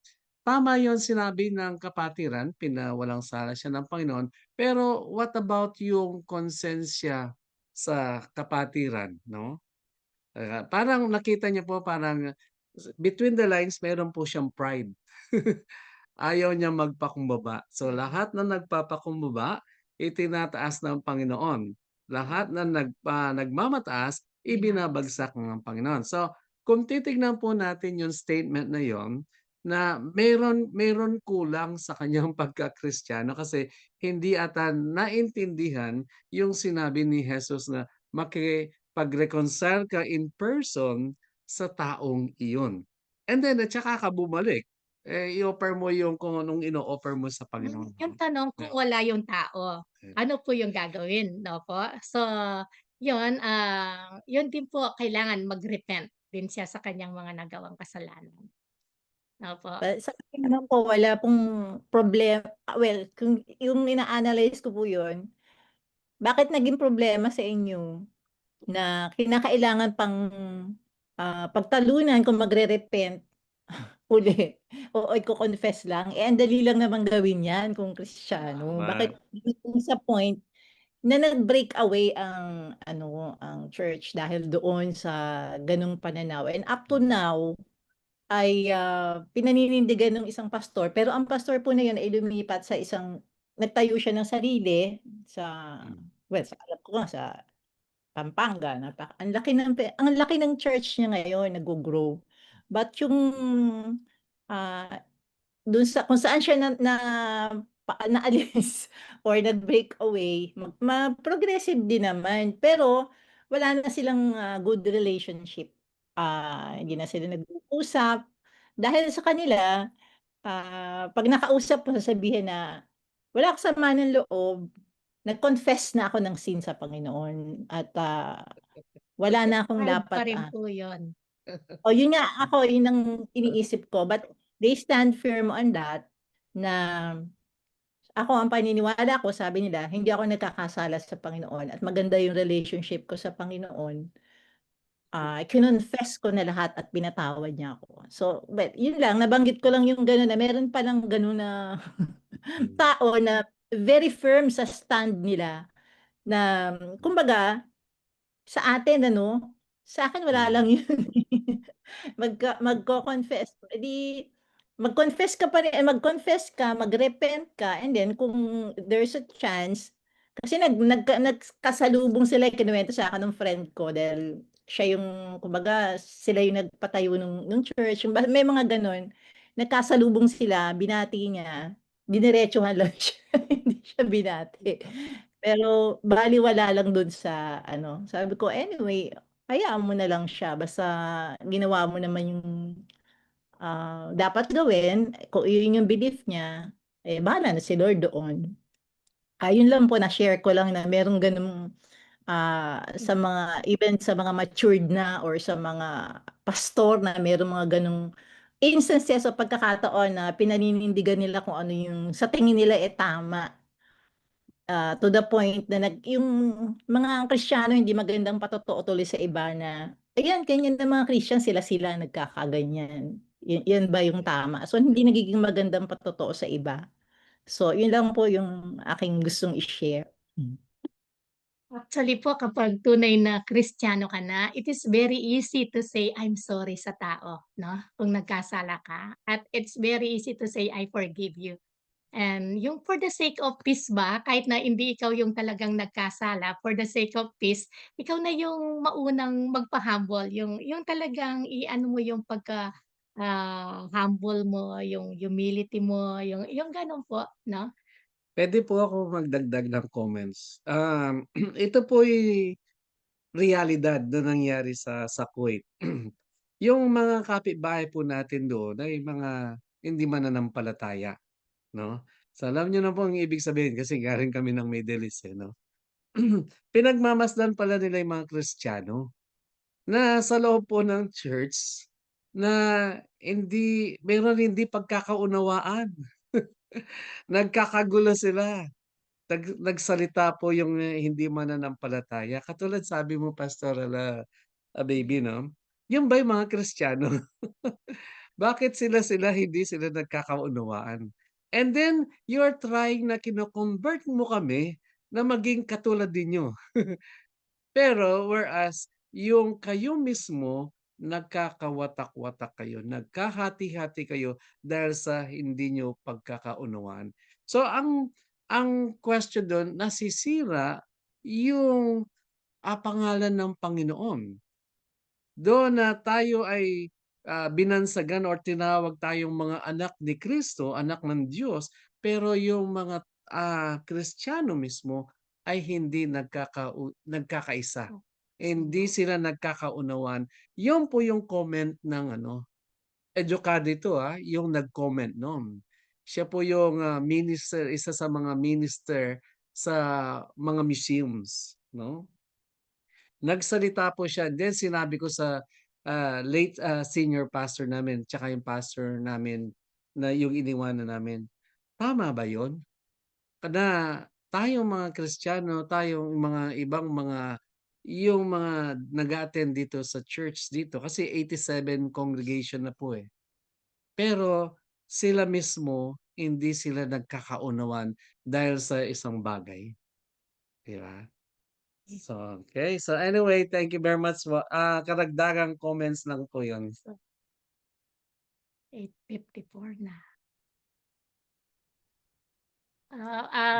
Speaker 4: Tama yun sinabi ng kapatiran, pinawalang sala siya ng Panginoon, pero what about yung konsensya sa kapatiran 'no? Parang nakita niyo po parang between the lines meron po siyang pride. Ayaw niya magpakumbaba. So lahat na nagpapakumbaba, itinataas ng Panginoon. Lahat na nagmamataas, ibinabagsak ng Panginoon. So kung titignan po natin yung statement na yon, na meron kulang sa kanyang pagkakristyano kasi hindi ata naintindihan yung sinabi ni Jesus na makipag-reconcile ka in person sa taong iyon. And then at saka ka bumalik. I-offer mo yung kung anong ino-offer mo sa Panginoon.
Speaker 2: Yung tanong kung
Speaker 4: Yeah.
Speaker 2: wala yung tao,
Speaker 4: Yeah.
Speaker 2: ano po yung gagawin, 'no po? So, yun, yun din po kailangan mag-repent din siya sa kanyang mga nagawang kasalanan. Opo.
Speaker 5: Sa akin naman po wala pong well, kung yung ina-analyze ko po yun, bakit naging problema sa inyo na kinakailangan pang, pagtalunan kung magre-repent uli o iko-confess lang, eh, ang dali lang naman gawin 'yan kung Kristiyano.
Speaker 4: Tama.
Speaker 5: Bakit dumating sa point na nag-break away ang ano, ang church dahil doon sa gano'ng pananaw, and up to now ay, pinaninindigan ng isang pastor, pero ang pastor po na 'yun ay lumipat sa nagtayo siya ng sarili sa, well, sa alam ko nga sa Pampanga. Ang laki ng church niya ngayon, naggo-grow. But yung, ah, dun sa kung saan siya naalis or nag-break away, progressive din naman, pero wala na silang, good relationship. Hindi na sila nag-uusap dahil sa kanila, 'pag nakausap mo sasabihin na, "Wala akong sama ng loob, nag-confess na ako ng sin sa Panginoon at, wala na akong
Speaker 2: Pride pa
Speaker 5: dapat,
Speaker 2: rin po yun.
Speaker 5: yun nga ako, yun ang iniisip ko, but they stand firm on that na ang paniniwala ko, sabi nila, hindi ako nagkakasala sa Panginoon at maganda yung relationship ko sa Panginoon. Kinonfess ko na lahat at pinatawad niya ako. So, yun lang, nabanggit ko lang yung gano'n na meron palang gano'n na tao na very firm sa stand nila na kumbaga sa atin ano, sa akin wala lang yun, eh. Magko-confess, eh, di mag-confess ka pa rin, mag-confess ka, mag-repent ka, and then kung there's a chance kasi nagkasalubong sila, kinuwento sa'kin nung friend ko dahil siya yung kumbaga sila yung nagpatayo nung church, yung may mga gano'n. nagkasalubong sila, binati niya, diniretsuhan lang siya, hindi siya binati. Pero balewala lang dun sa ano, sabi ko, anyway, hayaan mo na lang siya, basta ginawa mo naman yung dapat gawin, kung yun yung belief niya, eh bahala na si Lord doon. Ayun lang po, na-share ko lang na merong ganung sa mga, even sa mga matured na or sa mga pastor na merong mga ganung instances o pagkakataon na pinaninindigan nila kung ano yung sa tingin nila tama. To the point na yung mga Kristiyano hindi magandang patotoo tuloy sa iba na, ayan, ganyan na mga Christian, sila nagkakaganyan. Yan ba yung tama? So, hindi nagiging magandang patotoo sa iba. So, yun lang po yung aking gustong i-share.
Speaker 2: Actually po, kapag tunay na Kristiyano ka na, it is very easy to say, "I'm sorry" sa tao, 'no, kung nagkasala ka. At it's very easy to say, "I forgive you." And yung for the sake of peace ba, kahit na hindi ikaw yung talagang nagkasala, for the sake of peace, ikaw na yung maunang magpa-humble, yung talagang i-ano mo yung humble mo, yung humility mo, yung gano'n po, 'no?
Speaker 4: Puwede po ako magdagdag ng comments. Ito po'y realidad na nangyari sa Kuwait. Yung mga kapitbahay po natin doon ay mga hindi mananampalataya, 'no? So, alam niyo na po ang ibig sabihin kasi galing kami ng Middle East, eh, 'no? Pinagmamasdan pala nila yung mga Kristiyano na sa loob po ng church na meron hindi pagkakaunawaan. Nagkakagulo sila. Nagsalita po yung hindi mananampalataya. Katulad sabi mo Pastoral, Baby 'no, yun ba yung mga Kristiyano? Bakit sila hindi sila nagkakaunawaan? And then you're trying na kino-convert mo kami na maging katulad ninyo. Pero whereas yung kayo mismo nagkakawatak-watak kayo, nagkahati-hati kayo dahil sa hindi niyo pagkakaunawaan. So ang question dun, nasisira yung, pangalan ng Panginoon. Doon na tayo ay, binansagan or tinawag tayong mga anak ni Kristo, anak ng Diyos, pero yung mga, Kristiyano mismo ay hindi nagkakaisa. Hindi sila nagkakaunawaan. Yun po yung comment ng ano, edukado ito, yung nag-comment nun. Siya po yung, minister, isa sa mga minister sa mga museums, 'no? Nagsalita po siya, then sinabi ko sa, late, senior pastor namin tsaka yung pastor namin na yung iniwanan namin, "Tama ba yun? Na tayong mga Kristiyano, tayong mga ibang mga yung mga nag-a-attend dito sa church dito kasi 87 congregation na po, eh. Pero sila mismo hindi sila nagkakaunawan dahil sa isang bagay." 'Di ba? So, okay. So, anyway, thank you very much po. Karagdagang comments lang po 'yun.
Speaker 2: 8:54 na.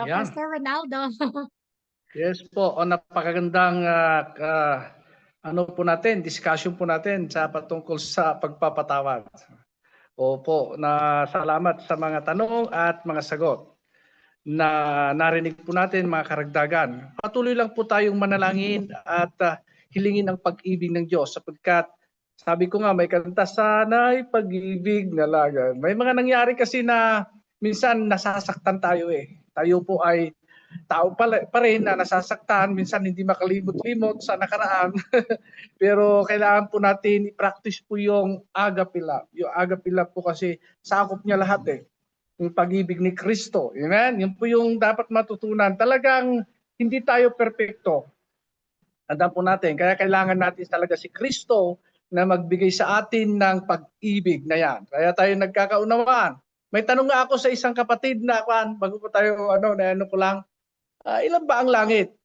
Speaker 1: Yan.
Speaker 2: Pastor Ronaldo.
Speaker 1: Yes po, napakagandang ano po natin, discussion po natin sa patungkol sa pagpapatawad. Opo, na salamat sa mga tanong at mga sagot na narinig po natin, mga karagdagan. Patuloy lang po tayong manalangin at hilingin ang pag-ibig ng Diyos sapagkat sabi ko nga may kanta, sana'y pag-ibig na lagan. May mga nangyari kasi na minsan nasasaktan tayo eh. Tayo po ay tao pa rin na nasasaktan, minsan hindi makalimot-limot sa nakaraan. Pero kailangan po natin i-practice po yung agape love. Yung agape love po kasi sakop niya lahat eh. Yung pag-ibig ni Kristo. Amen? Yun po yung dapat matutunan. Talagang hindi tayo perfecto. Tandaan po natin. Kaya kailangan natin talaga si Kristo na magbigay sa atin ng pag-ibig na yan. Kaya tayo nagkakaunawaan. May tanong nga ako sa isang kapatid na bago po tayo na ko lang, ilan ba ang langit?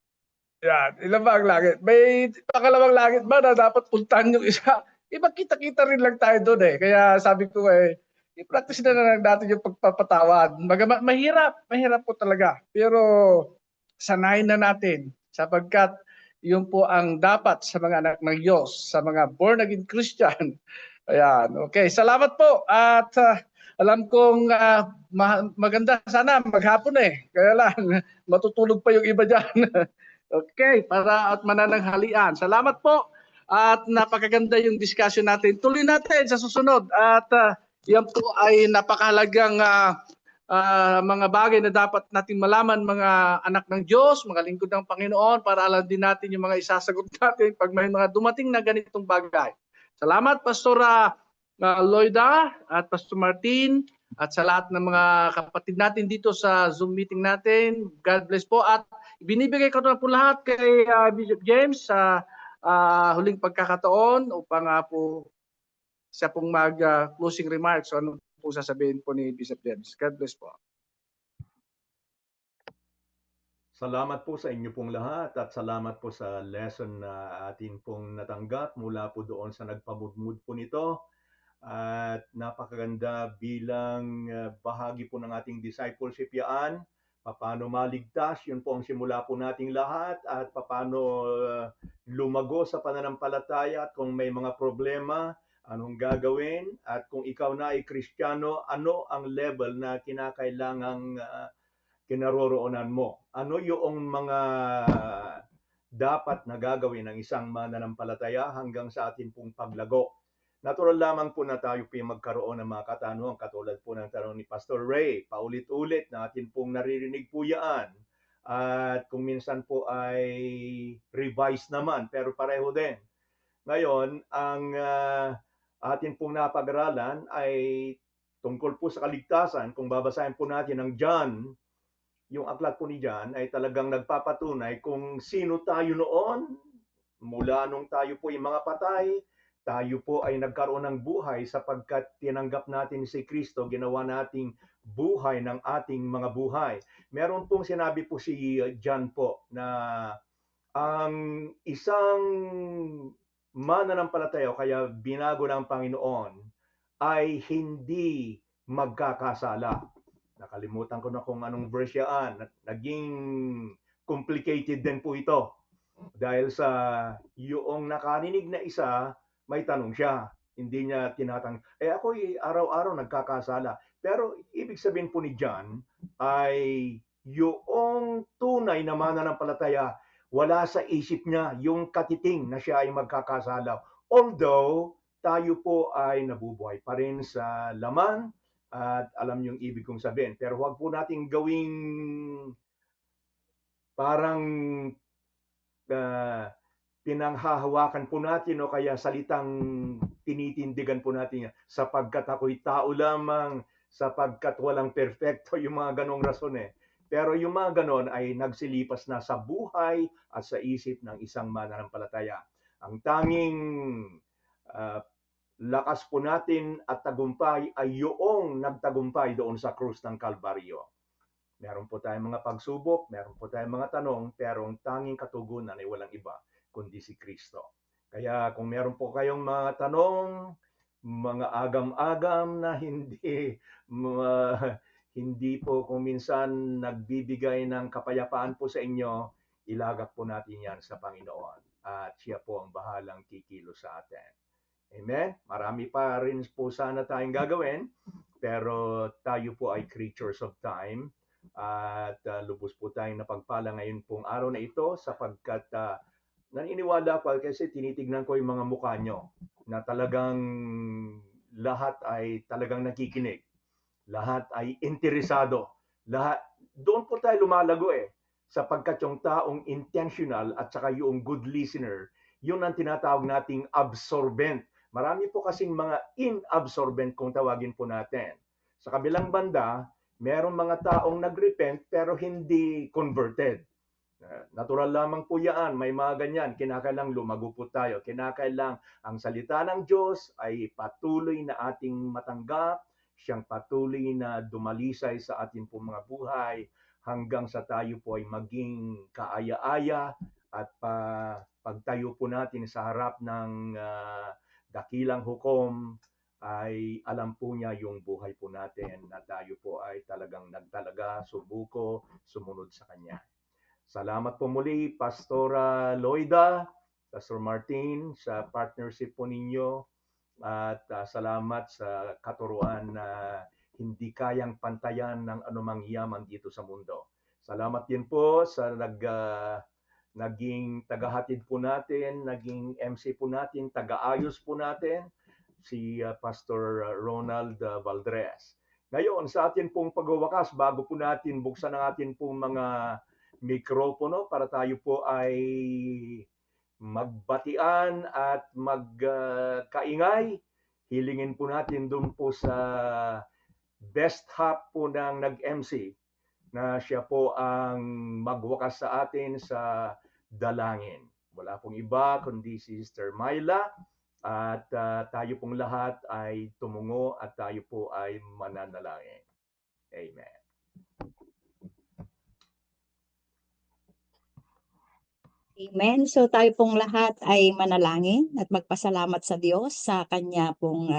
Speaker 1: Yan, ilan ba ang langit? May pangalawang langit ba na dapat puntahan yung isa? Iba kita-kita rin lang tayo doon eh. Kaya sabi ko i-practice na lang natin yung pagpapatawad. Mahirap po talaga. Pero sanayin na natin sapagkat yun po ang dapat sa mga anak ng Diyos, sa mga born again Christian. Ayan, okay. Salamat po at Alam kong maganda sana maghapon eh. Kaya lang matutulog pa yung iba diyan. Okay, para at manananghalian. Salamat po at napakaganda yung discussion natin. Tuloy natin sa susunod at yan po ay napakahalagang mga bagay na dapat nating malaman mga anak ng Diyos, mga lingkod ng Panginoon para alam din natin yung mga isasagot natin pag may mga dumating na ganitong bagay. Salamat Pastor Loida at Pastor Martin at sa lahat ng mga kapatid natin dito sa Zoom meeting natin. God bless po at binibigay ko na po lahat kay Bishop James sa huling pagkakataon upang po siya pong mag-closing remarks. So ano po sasabihin po ni Bishop James. God bless po.
Speaker 6: Salamat po sa inyo pong lahat at salamat po sa lesson na atin pong natanggap mula po doon sa nagpamudmud po nito. At napakaganda bilang bahagi po ng ating discipleship yaan. Paano maligtas, yun po ang simula po nating lahat at paano lumago sa pananampalataya at kung may mga problema, anong gagawin at kung ikaw na ay Kristiyano, ano ang level na kinakailangang kinaroroonan mo? Ano yung mga dapat na gagawin ng isang mananampalataya hanggang sa ating pong paglago? Natural lamang po na tayo po magkaroon ng mga katanungan katulad po ng tanong ni Pastor Ray. Paulit-ulit na atin pong naririnig po yan. At kung minsan po ay revise naman, pero pareho din. Ngayon, ang atin pong napag-aralan ay tungkol po sa kaligtasan. Kung babasahin po natin ang John, yung aklat po ni John ay talagang nagpapatunay kung sino tayo noon, mula nung tayo po ay mga patay, tayo po ay nagkaroon ng buhay sapagkat tinanggap natin si Kristo, ginawa nating buhay ng ating mga buhay. Meron pong sinabi po si John po na ang isang mananampalataya o kaya binago ng Panginoon ay hindi magkakasala. Nakalimutan ko na kung anong verse yan. Naging complicated din po ito. Dahil sa yung nakarinig na isa, may tanong siya. Hindi niya tinatang, ako araw-araw nagkakasala. Pero ibig sabihin po ni John ay yung tunay na mananampalataya, wala sa isip niya yung katiting na siya ay magkakasala. Although, tayo po ay nabubuhay pa rin sa laman at alam yung ibig kong sabihin. Pero huwag po nating gawing parang pinanghahawakan po natin o kaya salitang tinitindigan po natin sapagkat ako'y tao lamang, sapagkat walang perfecto, yung mga ganong rason eh. Pero yung mga ganon ay nagsilipas na sa buhay at sa isip ng isang mananampalataya. Ang tanging lakas po natin at tagumpay ay yung nagtagumpay doon sa krus ng Kalbaryo. Meron po tayong mga pagsubok, meron po tayong mga tanong, pero ang tanging katugunan ay walang iba kundi si Kristo. Kaya kung meron po kayong mga tanong, mga agam-agam na hindi po kung minsan nagbibigay ng kapayapaan po sa inyo, ilagak po natin yan sa Panginoon. At siya po ang bahalang kikilos sa atin. Amen? Marami pa rin po sana tayong gagawin, pero tayo po ay creatures of time. At lubos po tayong napagpala ngayon pong araw na ito sapagkat naniniwala ko kasi tinitignan ko yung mga mukha nyo na talagang lahat ay talagang nakikinig. Lahat ay interesado. Lahat, doon po tayo lumalago sapagkat yung taong intentional at saka yung good listener, yun ang tinatawag nating absorbent. Marami po kasing mga inabsorbent kung tawagin po natin. Sa kabilang banda, merong mga taong nagrepent pero hindi converted. Natural lamang po yan, may mga ganyan. Kinakailang lumago po tayo. Kinakailang ang salita ng Diyos ay patuloy na ating matanggap, siyang patuloy na dumalisay sa ating po mga buhay hanggang sa tayo po ay maging kaaya-aya at pagtayo po natin sa harap ng dakilang hukom ay alam po niya yung buhay po natin na tayo po ay talagang nagtalaga, sumuko, sumunod sa Kanya. Salamat po muli, Pastora Loida, Pastor Martin, sa partnership po ninyo. at salamat sa katuruan na hindi kayang pantayan ng anumang yaman dito sa mundo. Salamat din po sa naging tagahatid po natin, naging MC po natin, tagaayos po natin, si Pastor Ronald Valdres. Ngayon, sa atin pong pagwawakas, bago po natin buksan ang atin pong mga mikropono para tayo po ay magbatian at magkaingay, hilingin po natin doon po sa best half po ng nag-MC na siya po ang magwakas sa atin sa dalangin. Wala pong iba kundi si Sister Myla at tayo pong lahat ay tumungo at tayo po ay mananalangin. Amen.
Speaker 7: Amen. So tayo pong lahat ay manalangin at magpasalamat sa Diyos sa kanya pong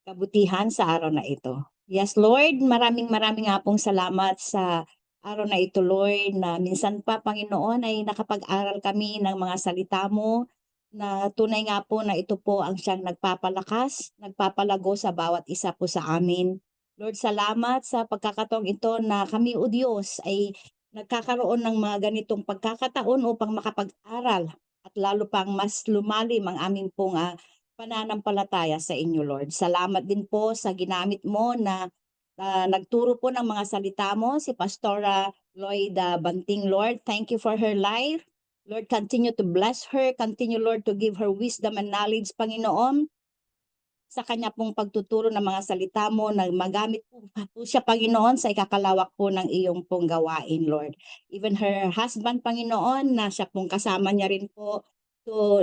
Speaker 7: kabutihan sa araw na ito. Yes, Lord, maraming nga pong salamat sa araw na ito, Lord, na minsan pa, Panginoon, ay nakapag-aral kami ng mga salita mo na tunay nga po na ito po ang siyang nagpapalakas, nagpapalago sa bawat isa po sa amin. Lord, salamat sa pagkakataong ito na kami, O Diyos, ay nagkakaroon ng mga ganitong pagkakataon upang makapag-aral at lalo pang mas lumalim ang aming pong pananampalataya sa inyo, Lord. Salamat din po sa ginamit mo na nagturo po ng mga salita mo, si Pastora Lloyd Banting, Lord. Thank you for her life. Lord, continue to bless her. Continue, Lord, to give her wisdom and knowledge, Panginoon, sa kanya pong pagtuturo ng mga salita mo na magamit po siya, Panginoon, sa ikakalawak po ng iyong pong gawain, Lord. Even her husband, Panginoon, na siya pong kasama niya rin po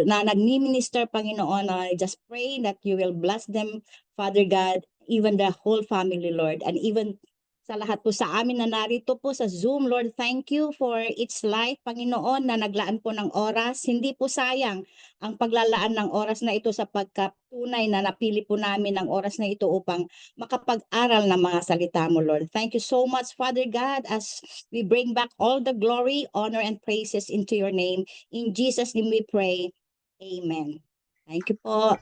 Speaker 7: na nagmi-minister, Panginoon. I just pray that you will bless them, Father God, even the whole family, Lord, and even sa lahat po sa amin na narito po sa Zoom, Lord, thank you for its life, Panginoon, na naglaan po ng oras. Hindi po sayang ang paglalaan ng oras na ito sa pagkatunay na napili po namin ang oras na ito upang makapag-aral ng mga salita mo, Lord. Thank you so much, Father God, as we bring back all the glory, honor, and praises into your name. In Jesus' name we pray. Amen. Thank you po.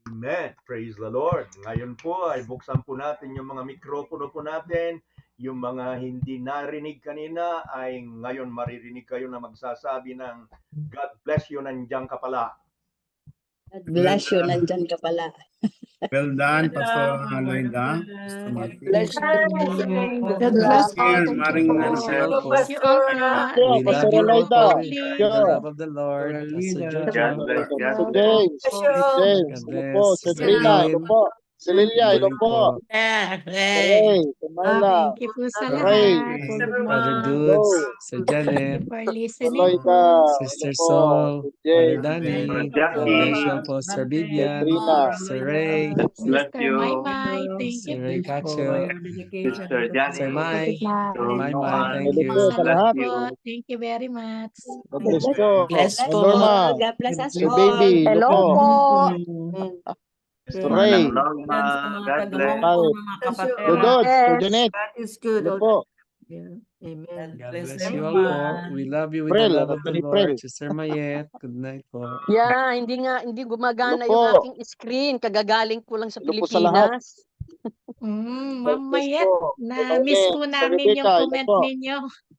Speaker 6: Amen. Praise the Lord. Ngayon po ay buksan po natin yung mga mikropono po natin. Yung mga hindi narinig kanina ay ngayon maririnig kayo na magsasabi ng God bless you, nandiyan ka pala.
Speaker 7: God bless you. Nandyan ka pala.
Speaker 8: Well done, Pastor Loida. Pastor Martin.
Speaker 2: God
Speaker 5: God
Speaker 2: bless
Speaker 5: bless
Speaker 2: you.
Speaker 8: Yes,
Speaker 2: Thank
Speaker 8: Maring
Speaker 2: you po.
Speaker 8: Maricel.
Speaker 2: Bless you all po.
Speaker 4: We love you all po with the
Speaker 7: Yeah.
Speaker 4: love of the Lord. Pastor Jojo.
Speaker 9: God bless. God
Speaker 7: Sir
Speaker 9: bless.
Speaker 7: James, James,
Speaker 4: God
Speaker 7: hello
Speaker 4: bless.
Speaker 7: po. Sir
Speaker 4: Sister
Speaker 7: Trina, hello
Speaker 4: Lynn.
Speaker 7: po. Si Lilia, hello
Speaker 4: Morning
Speaker 7: po.
Speaker 4: po.
Speaker 7: Ray, Samala,
Speaker 2: Thank you po sa
Speaker 7: Ray,
Speaker 2: lahat.
Speaker 4: Father
Speaker 7: hello.
Speaker 4: Dudes. Sir
Speaker 2: Thank
Speaker 4: Janet.
Speaker 2: you for listening
Speaker 7: Aloyda,
Speaker 2: po.
Speaker 7: hello
Speaker 4: Sister
Speaker 7: po.
Speaker 4: Sol.
Speaker 7: Sir
Speaker 4: Father
Speaker 7: James,
Speaker 4: Danny.
Speaker 9: Brother
Speaker 4: God
Speaker 9: Jackie.
Speaker 4: bless you po, Sir
Speaker 7: Sir
Speaker 4: Vivian.
Speaker 7: Trina,
Speaker 4: Sir Ray.
Speaker 9: God bless
Speaker 2: Sister
Speaker 9: you.
Speaker 2: Maymay, thank
Speaker 4: Sir
Speaker 2: you
Speaker 4: Ray
Speaker 2: po.
Speaker 4: Cacho.
Speaker 9: Sister
Speaker 4: Sir
Speaker 9: Johnny.
Speaker 4: Mai.
Speaker 9: Sir
Speaker 4: Mai,
Speaker 9: Noan.
Speaker 4: thank
Speaker 7: hello
Speaker 4: you.
Speaker 7: po sa
Speaker 9: Bless
Speaker 7: lahat.
Speaker 9: you.
Speaker 2: Thank you very much.
Speaker 7: God bless po.
Speaker 5: Bless
Speaker 7: Ma'am
Speaker 5: po.
Speaker 7: Norma, God bless us
Speaker 5: Sir
Speaker 7: all. Baby, hello po. Sir Ray,
Speaker 9: Manang Norma. God bless.
Speaker 7: Parit, Dudod, Sir Janet, hello po.
Speaker 5: Amen.
Speaker 4: God bless you all po. We love you with the
Speaker 7: Prel,
Speaker 4: love of the
Speaker 7: Anthony Prel.
Speaker 4: Lord. Sister Mayet, good night po.
Speaker 10: Yeah, hindi gumagana
Speaker 7: Hello
Speaker 10: yung
Speaker 7: po.
Speaker 10: aking screen. Kagagaling ko lang sa
Speaker 7: Hello po sa lahat.
Speaker 10: Pilipinas.
Speaker 7: God bless
Speaker 2: Mamayet,
Speaker 7: po.
Speaker 2: na-miss po
Speaker 7: Sir
Speaker 2: namin yung
Speaker 7: Rebecca, hello
Speaker 2: comment
Speaker 7: po.
Speaker 2: ninyo.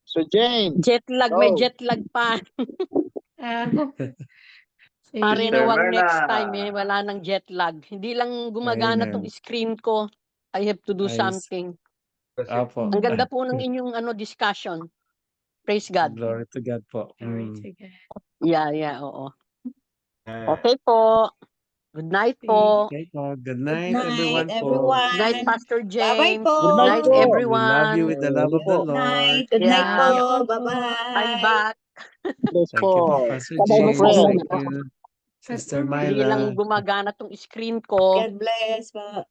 Speaker 7: Sir James,
Speaker 10: Jet lag, may
Speaker 7: hello.
Speaker 10: jet lag pa.
Speaker 2: Ah,
Speaker 10: Pare
Speaker 2: sige.
Speaker 9: Sister
Speaker 10: nawang
Speaker 9: Merna.
Speaker 10: next time wala nang jet lag. Hindi lang gumagana tong
Speaker 4: Amen.
Speaker 10: screen ko. I have to do
Speaker 4: Ayos.
Speaker 10: something.
Speaker 4: Apo.
Speaker 10: Ang ganda po ng inyong discussion. Praise God.
Speaker 4: Glory to God po.
Speaker 2: Glory to God.
Speaker 10: Yeah, oo. Okay po. Good night po.
Speaker 4: Okay po. Good
Speaker 7: Good
Speaker 4: night,
Speaker 7: night,
Speaker 4: everyone po.
Speaker 7: everyone.
Speaker 10: Good night, Pastor
Speaker 7: Bye-bye
Speaker 10: James.
Speaker 7: po.
Speaker 10: Good night,
Speaker 7: po.
Speaker 10: everyone.
Speaker 4: We love you with the love of the
Speaker 7: Good night.
Speaker 4: Lord.
Speaker 7: Good night
Speaker 10: Yeah.
Speaker 7: po.
Speaker 2: Love you all po.
Speaker 7: Bye-bye.
Speaker 10: I'm back.
Speaker 7: Bless
Speaker 4: Thank you po,
Speaker 7: po.
Speaker 4: Pastor
Speaker 7: Sir
Speaker 4: James.
Speaker 7: Fred.
Speaker 4: Thank you, Sister
Speaker 10: Hindi lang
Speaker 4: Myla.
Speaker 10: gumagana tong screen ko.
Speaker 7: God bless po.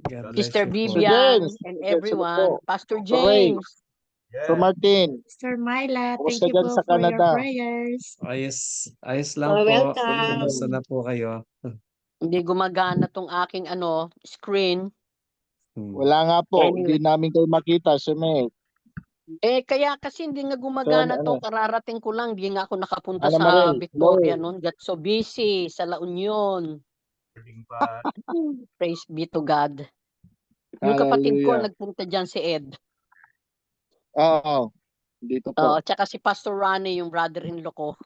Speaker 4: God bless
Speaker 10: Sister
Speaker 4: you po.
Speaker 7: Sir
Speaker 10: Vivian
Speaker 7: James.
Speaker 10: and
Speaker 7: Sir James, hello po.
Speaker 10: everyone. Pastor
Speaker 7: Sir Ray.
Speaker 10: James.
Speaker 7: Sir Martin.
Speaker 2: Sir Myla, thank
Speaker 7: Kumusta
Speaker 2: you
Speaker 7: dyan
Speaker 2: po
Speaker 7: sa
Speaker 2: for your
Speaker 7: Canada?
Speaker 2: prayers.
Speaker 4: Ayos lang po.
Speaker 7: Welcome.
Speaker 4: Kumusta na po kayo?
Speaker 10: Hindi gumagana tong aking screen.
Speaker 7: Wala nga po. Hindi
Speaker 10: Anyway.
Speaker 7: namin kayo makita, Sir May.
Speaker 10: Kaya kasi hindi nga gumagana
Speaker 7: Ano?
Speaker 10: to. Kararating ko lang. Hindi nga ako nakapunta
Speaker 7: Ana
Speaker 10: sa
Speaker 7: Marel,
Speaker 10: Victoria
Speaker 7: hello.
Speaker 10: noon. Got so busy sa La Union.
Speaker 6: Morning pa.
Speaker 10: Praise be to God. Yung kapatid ko nagpunta dyan si Ed.
Speaker 11: Oo, dito po.
Speaker 10: Tsaka si Pastor Ronnie, yung brother-in-law ko.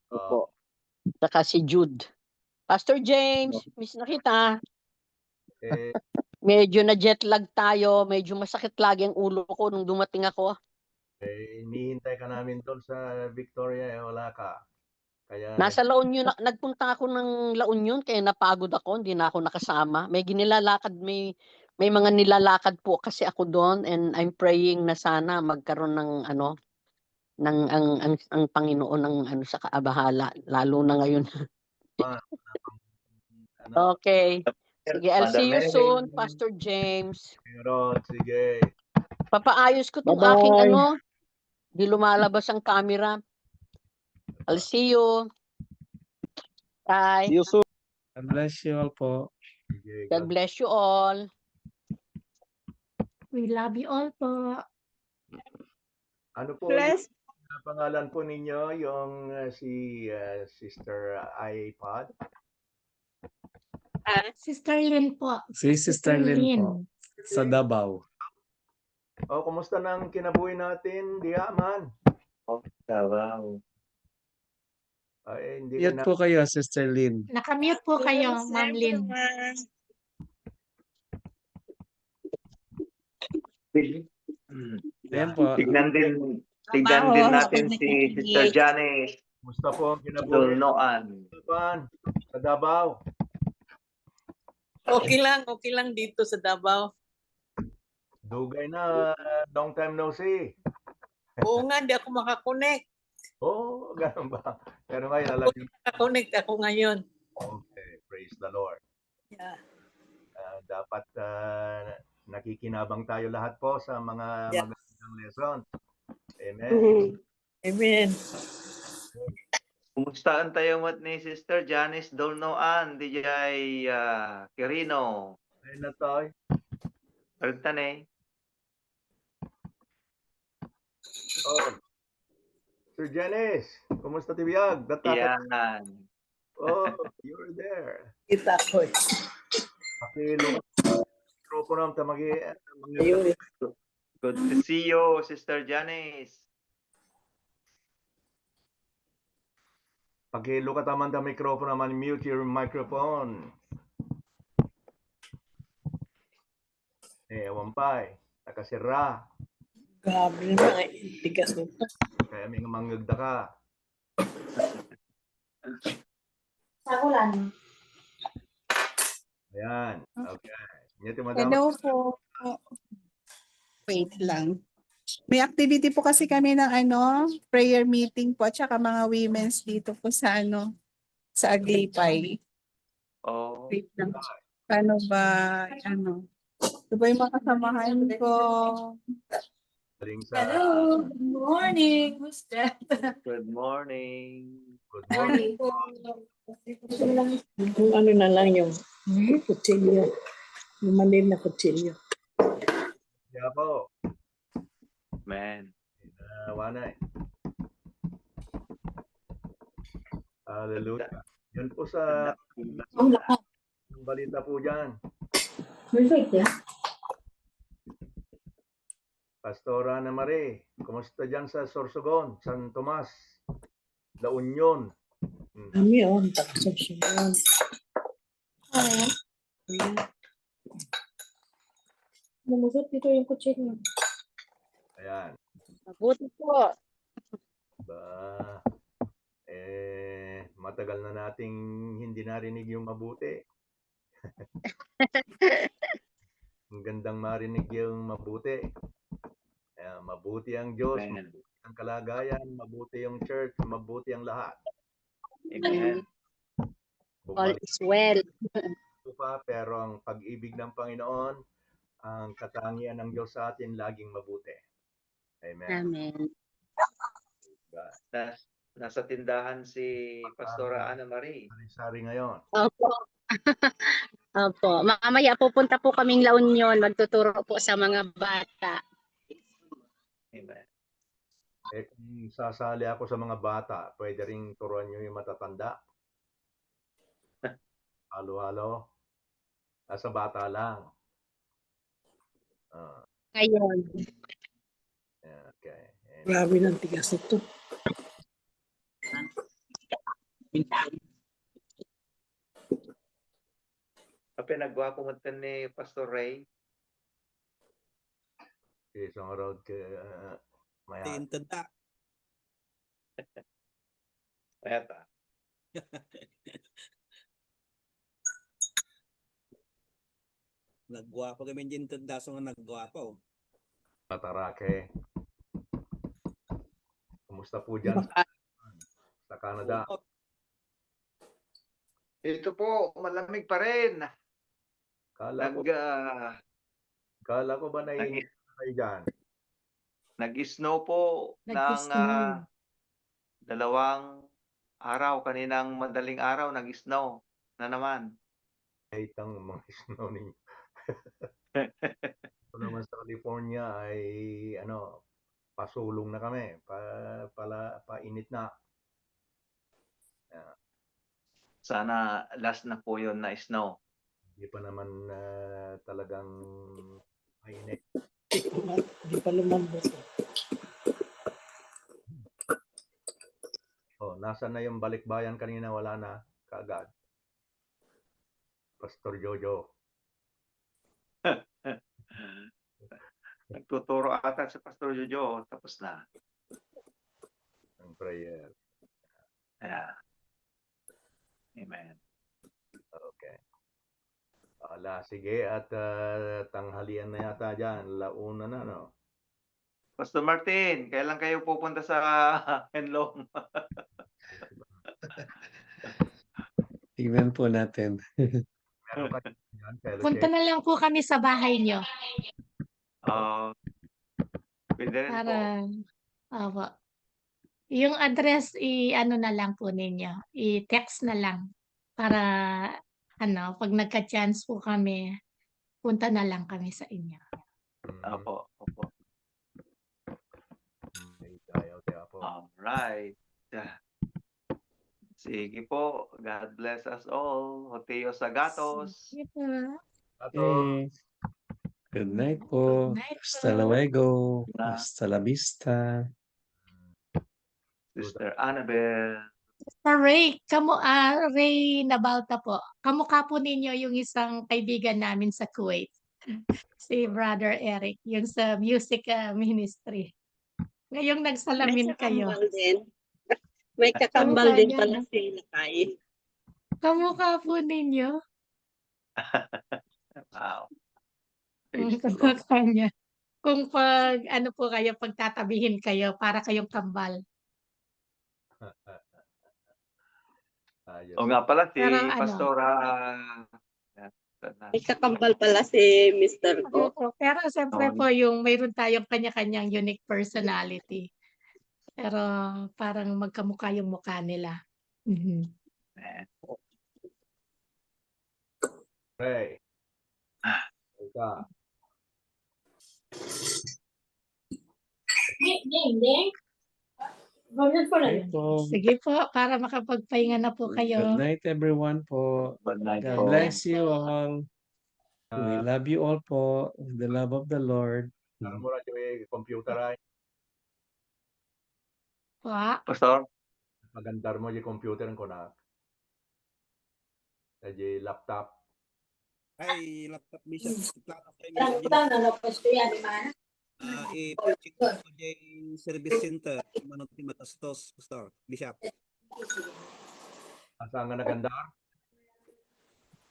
Speaker 11: Opo.
Speaker 10: Tsaka si Jude. Pastor James, miss na kita.
Speaker 6: Eh,
Speaker 10: Medyo na jet lag tayo. Medyo masakit lagi ang ulo ko nung dumating ako.
Speaker 6: hinihintay ka namin doon sa Victoria, wala ka. Kaya
Speaker 10: Nasa La Union, nagpunta ako ng La Union kaya napagod ako, hindi na ako nakasama. May mga nilalakad po kasi ako doon and I'm praying na sana magkaroon ng ang Panginoon ng sa kaabahala lalo na ngayon. Okay. Sige, I'll see you soon, Pastor James.
Speaker 6: Rod, sige.
Speaker 10: Papaayos ko tong
Speaker 11: Bye-bye.
Speaker 10: aking di lumalabas ang camera. I'll see you. Bye.
Speaker 11: See you soon.
Speaker 4: God bless you all po.
Speaker 6: Sige,
Speaker 10: God bless you all.
Speaker 2: We love you all po.
Speaker 6: Ano po yung pangalan po ninyo, yung si Sister iPod?
Speaker 2: Sister Lynn po.
Speaker 4: Si Sister Lynn po. Sa Davao.
Speaker 6: Kumusta nang kinabuhi natin, Diaman?
Speaker 9: Davao.
Speaker 6: Hindi
Speaker 4: Mute po kayo, Sister Lynn.
Speaker 2: Nakamute po kayo, Ma'am Lynn.
Speaker 4: Ayan po.
Speaker 9: Tignan din natin si Sister Janice.
Speaker 6: Kumusta po ang kinabuhi
Speaker 9: Dulnoan.
Speaker 6: sa Davao?
Speaker 12: Okay lang dito sa Davao.
Speaker 6: Dugay na, long time no see.
Speaker 12: Oo nga, di ako makakonect.
Speaker 6: Ganun ba? Pero ngayon, alam niyo.
Speaker 12: Makakonect ako ngayon.
Speaker 6: Okay, praise the Lord.
Speaker 12: Yeah.
Speaker 6: Dapat nakikinabang tayo lahat po sa mga magandang lesson. Amen.
Speaker 12: Amen.
Speaker 9: Kumusta tayo ni Sister Janice Dulnoan, DJ Quirino?
Speaker 6: Ayun na tayo.
Speaker 9: Pagtanay.
Speaker 6: Sir Janice, kumusta tibiyag?
Speaker 9: Yan.
Speaker 6: You're there.
Speaker 12: Kita ko.
Speaker 6: Pakilo. Mikropono
Speaker 9: Good to see you, Sister Janice.
Speaker 6: Pakilo ka taman ta mikropono naman, mute your microphone. Wampay, nakasira.
Speaker 12: Grabe naman, tigas nito.
Speaker 6: Kaya may mangagda ka.
Speaker 2: Sakulan.
Speaker 6: Ayan. Okay.
Speaker 13: Hello po. Wait lang. May activity po kasi kami ng prayer meeting po at saka mga women's dito po sa sa Aglipay. Wait lang. Paano ba ito ba yung mga kasamahan ko?
Speaker 12: Hello, good morning. Who's that?
Speaker 9: Good morning.
Speaker 6: Good morning.
Speaker 12: Kung ano na lang yung kutsilyo. Yung maliit na kutsilyo.
Speaker 6: Yeah po.
Speaker 9: Man.
Speaker 6: Wanay. Hallelujah. Yan po sa balita po dyan. Pastora Ana Marie, kumusta dyan sa Sorsogon, San Tomas, La Union?
Speaker 12: Kami taksasyon. Lumusot dito yung kutsilyo.
Speaker 6: Ayan.
Speaker 10: Mabuti po.
Speaker 6: Matagal na nating hindi narinig yung mabuti. Ang gandang marinig yung mabuti. Mabuti ang Diyos, mabuti ang kalagayan, mabuti yung church, mabuti ang lahat.
Speaker 9: Amen.
Speaker 10: All is well.
Speaker 6: Pero ang pag-ibig ng Panginoon, ang katangian ng Diyos sa atin, laging mabuti. Amen.
Speaker 10: Amen.
Speaker 9: Nasa tindahan si Pastora Ana Marie.
Speaker 6: Sari ngayon.
Speaker 10: Opo. Opo. Mamaya pupunta po kaming La Union. Magtuturo po sa mga bata.
Speaker 9: Amen.
Speaker 6: Kung sasali ako sa mga bata, pwede rin turuan nyo yung matatanda. Halo-halo. Nasa bata lang. Ah,
Speaker 7: Ngayon.
Speaker 6: okay.
Speaker 12: Grabe ng tigas ito.
Speaker 9: Pinagwapo mo ni Pastor Ray.
Speaker 6: Isang road ke maya.
Speaker 3: Tintanda.
Speaker 9: Eta.
Speaker 3: Nagwapo kami din tanda so nga nagwapo.
Speaker 6: Matarake. Kumusta po dyan sa Canada?
Speaker 9: Ito po, malamig pa rin.
Speaker 6: Kala ko ba naiinit kayo dyan?
Speaker 9: Nag-snow po ng 2 araw. Kaninang madaling araw, nag-snow na naman.
Speaker 6: Ay, itang mga snow ninyo. Ito naman sa California ay pasulong na kami. Painit na.
Speaker 9: Sana last na po yun na snow.
Speaker 6: Hindi pa naman talagang mainit.
Speaker 12: Di pa lumambot.
Speaker 6: Nasaan na yung balikbayan kanina? Wala na. Kaagad. Pastor Jojo.
Speaker 9: Nagtuturo ata si Pastor Jojo. Tapos na.
Speaker 6: Ang prayer.
Speaker 9: Yeah. Amen.
Speaker 6: Okay. Sige. At tanghalian na yata dyan. Launa na, no?
Speaker 9: Pastor Martin, kailan kayo pupunta sa Henlong?
Speaker 4: Tingnan po natin.
Speaker 2: Punta na lang po kami sa bahay nyo.
Speaker 9: Pwede rin po.
Speaker 2: Para, yung address, i-ano na lang po ninyo. I-text na lang. Para, pag nagka-chance po kami, punta na lang kami sa inyo.
Speaker 9: Opo. Alright. Sige po. God bless us all. Joteo Sagatos.
Speaker 2: Sige po.
Speaker 4: Okay. Good night po.
Speaker 2: Good night po.
Speaker 4: Hasta luego. Hasta la vista.
Speaker 9: Sister Annabelle.
Speaker 2: Sister Ray, Ray Nabalta po. Kamukha po ninyo yung isang kaibigan namin sa Kuwait. Si Brother Eric, yung sa music ministry. Ngayong nagsalamin kayo.
Speaker 14: May kakambal din pala si Lakay.
Speaker 2: Kamukha po ninyo.
Speaker 9: Wow.
Speaker 2: Kamukha niya. Kung pagtatabihin kayo, para kayong kambal.
Speaker 9: O nga pala, si
Speaker 2: Pero
Speaker 9: Pastora.
Speaker 14: May kakambal pala si Mr. Go.
Speaker 2: Pero siyempre po, mayroon tayong kanya-kanyang unique personality. Pero parang magkamukha yung mukha nila.
Speaker 6: Ray.
Speaker 2: Sige po, para makapagpahinga na po kayo.
Speaker 4: Good night everyone po.
Speaker 9: Good night
Speaker 4: God
Speaker 9: po.
Speaker 4: bless you all. We love you all po. With the love of the Lord.
Speaker 6: Ano mo na yung computer ay?
Speaker 9: Pastor?
Speaker 6: Magandar mo yung computer ko na. Yung laptop.
Speaker 3: Ay, laptop bisa. I-check ko yung service center. Manot ni Matastos, Pastor. Bishop.
Speaker 6: Asa nga nagandar?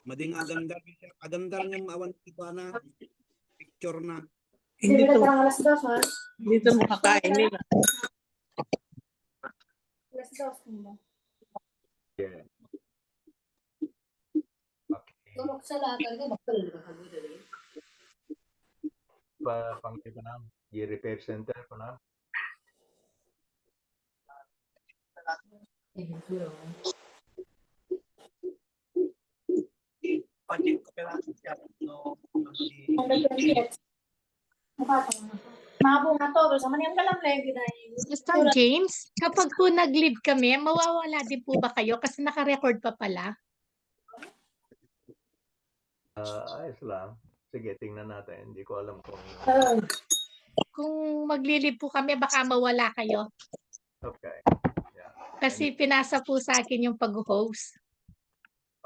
Speaker 3: Mading agandar, Bishop. Agandar niyang awan iba na. Picture na.
Speaker 12: Dito makakain nila.
Speaker 6: Yeah. Pangkita na. Yung repair center ko na.
Speaker 2: Mr. James, kapag po nag-leave kami, mawawala din po ba kayo? Kasi naka-record pa pala.
Speaker 6: Ayos lang. Sige, tingnan natin. Hindi ko alam kung...
Speaker 2: Kung maglilib po kami, baka mawala kayo.
Speaker 6: Okay. Yeah.
Speaker 2: Kasi pinasa po sa akin yung pag-host.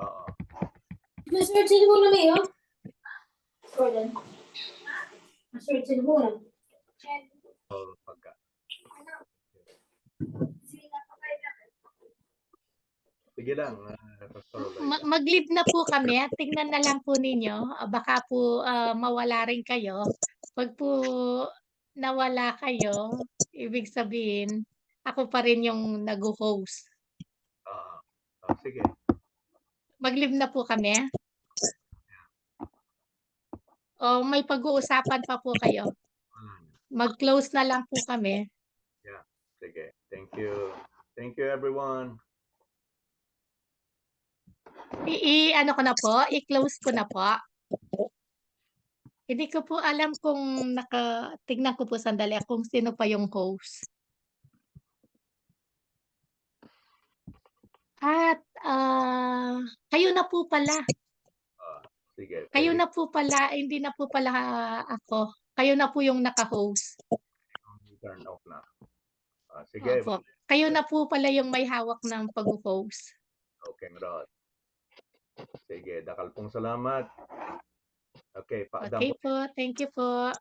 Speaker 6: Oo.
Speaker 12: Masearchin mo na mayo. Jordan. Masearchin mo na.
Speaker 6: Pagka. Sige lang, Pastor Lloyd.
Speaker 2: Mag-leave na po kami. Tingnan na lang po ninyo. Baka po mawala rin kayo. Pag po nawala kayo, ibig sabihin, ako pa rin yung nag-host.
Speaker 6: Sige.
Speaker 2: Mag-leave na po kami. O may pag-uusapan pa po kayo. Mag-close na lang po kami.
Speaker 6: Yeah. Sige. Thank you. Thank you, everyone.
Speaker 2: Ano ko na po? I-close ko na po. Hindi ko po alam kung tignan ko po sandali kung sino pa yung host. At kayo na po pala.
Speaker 6: Sige.
Speaker 2: Kayo na po pala, hindi na po pala ako. Kayo na po yung naka-host.
Speaker 6: Turn off na. Sige.
Speaker 2: Opo. Kayo na po pala yung may hawak ng pag-host.
Speaker 6: Okay, Rod. Sige, dakal pong salamat. Okay,
Speaker 2: Okay po, thank you po.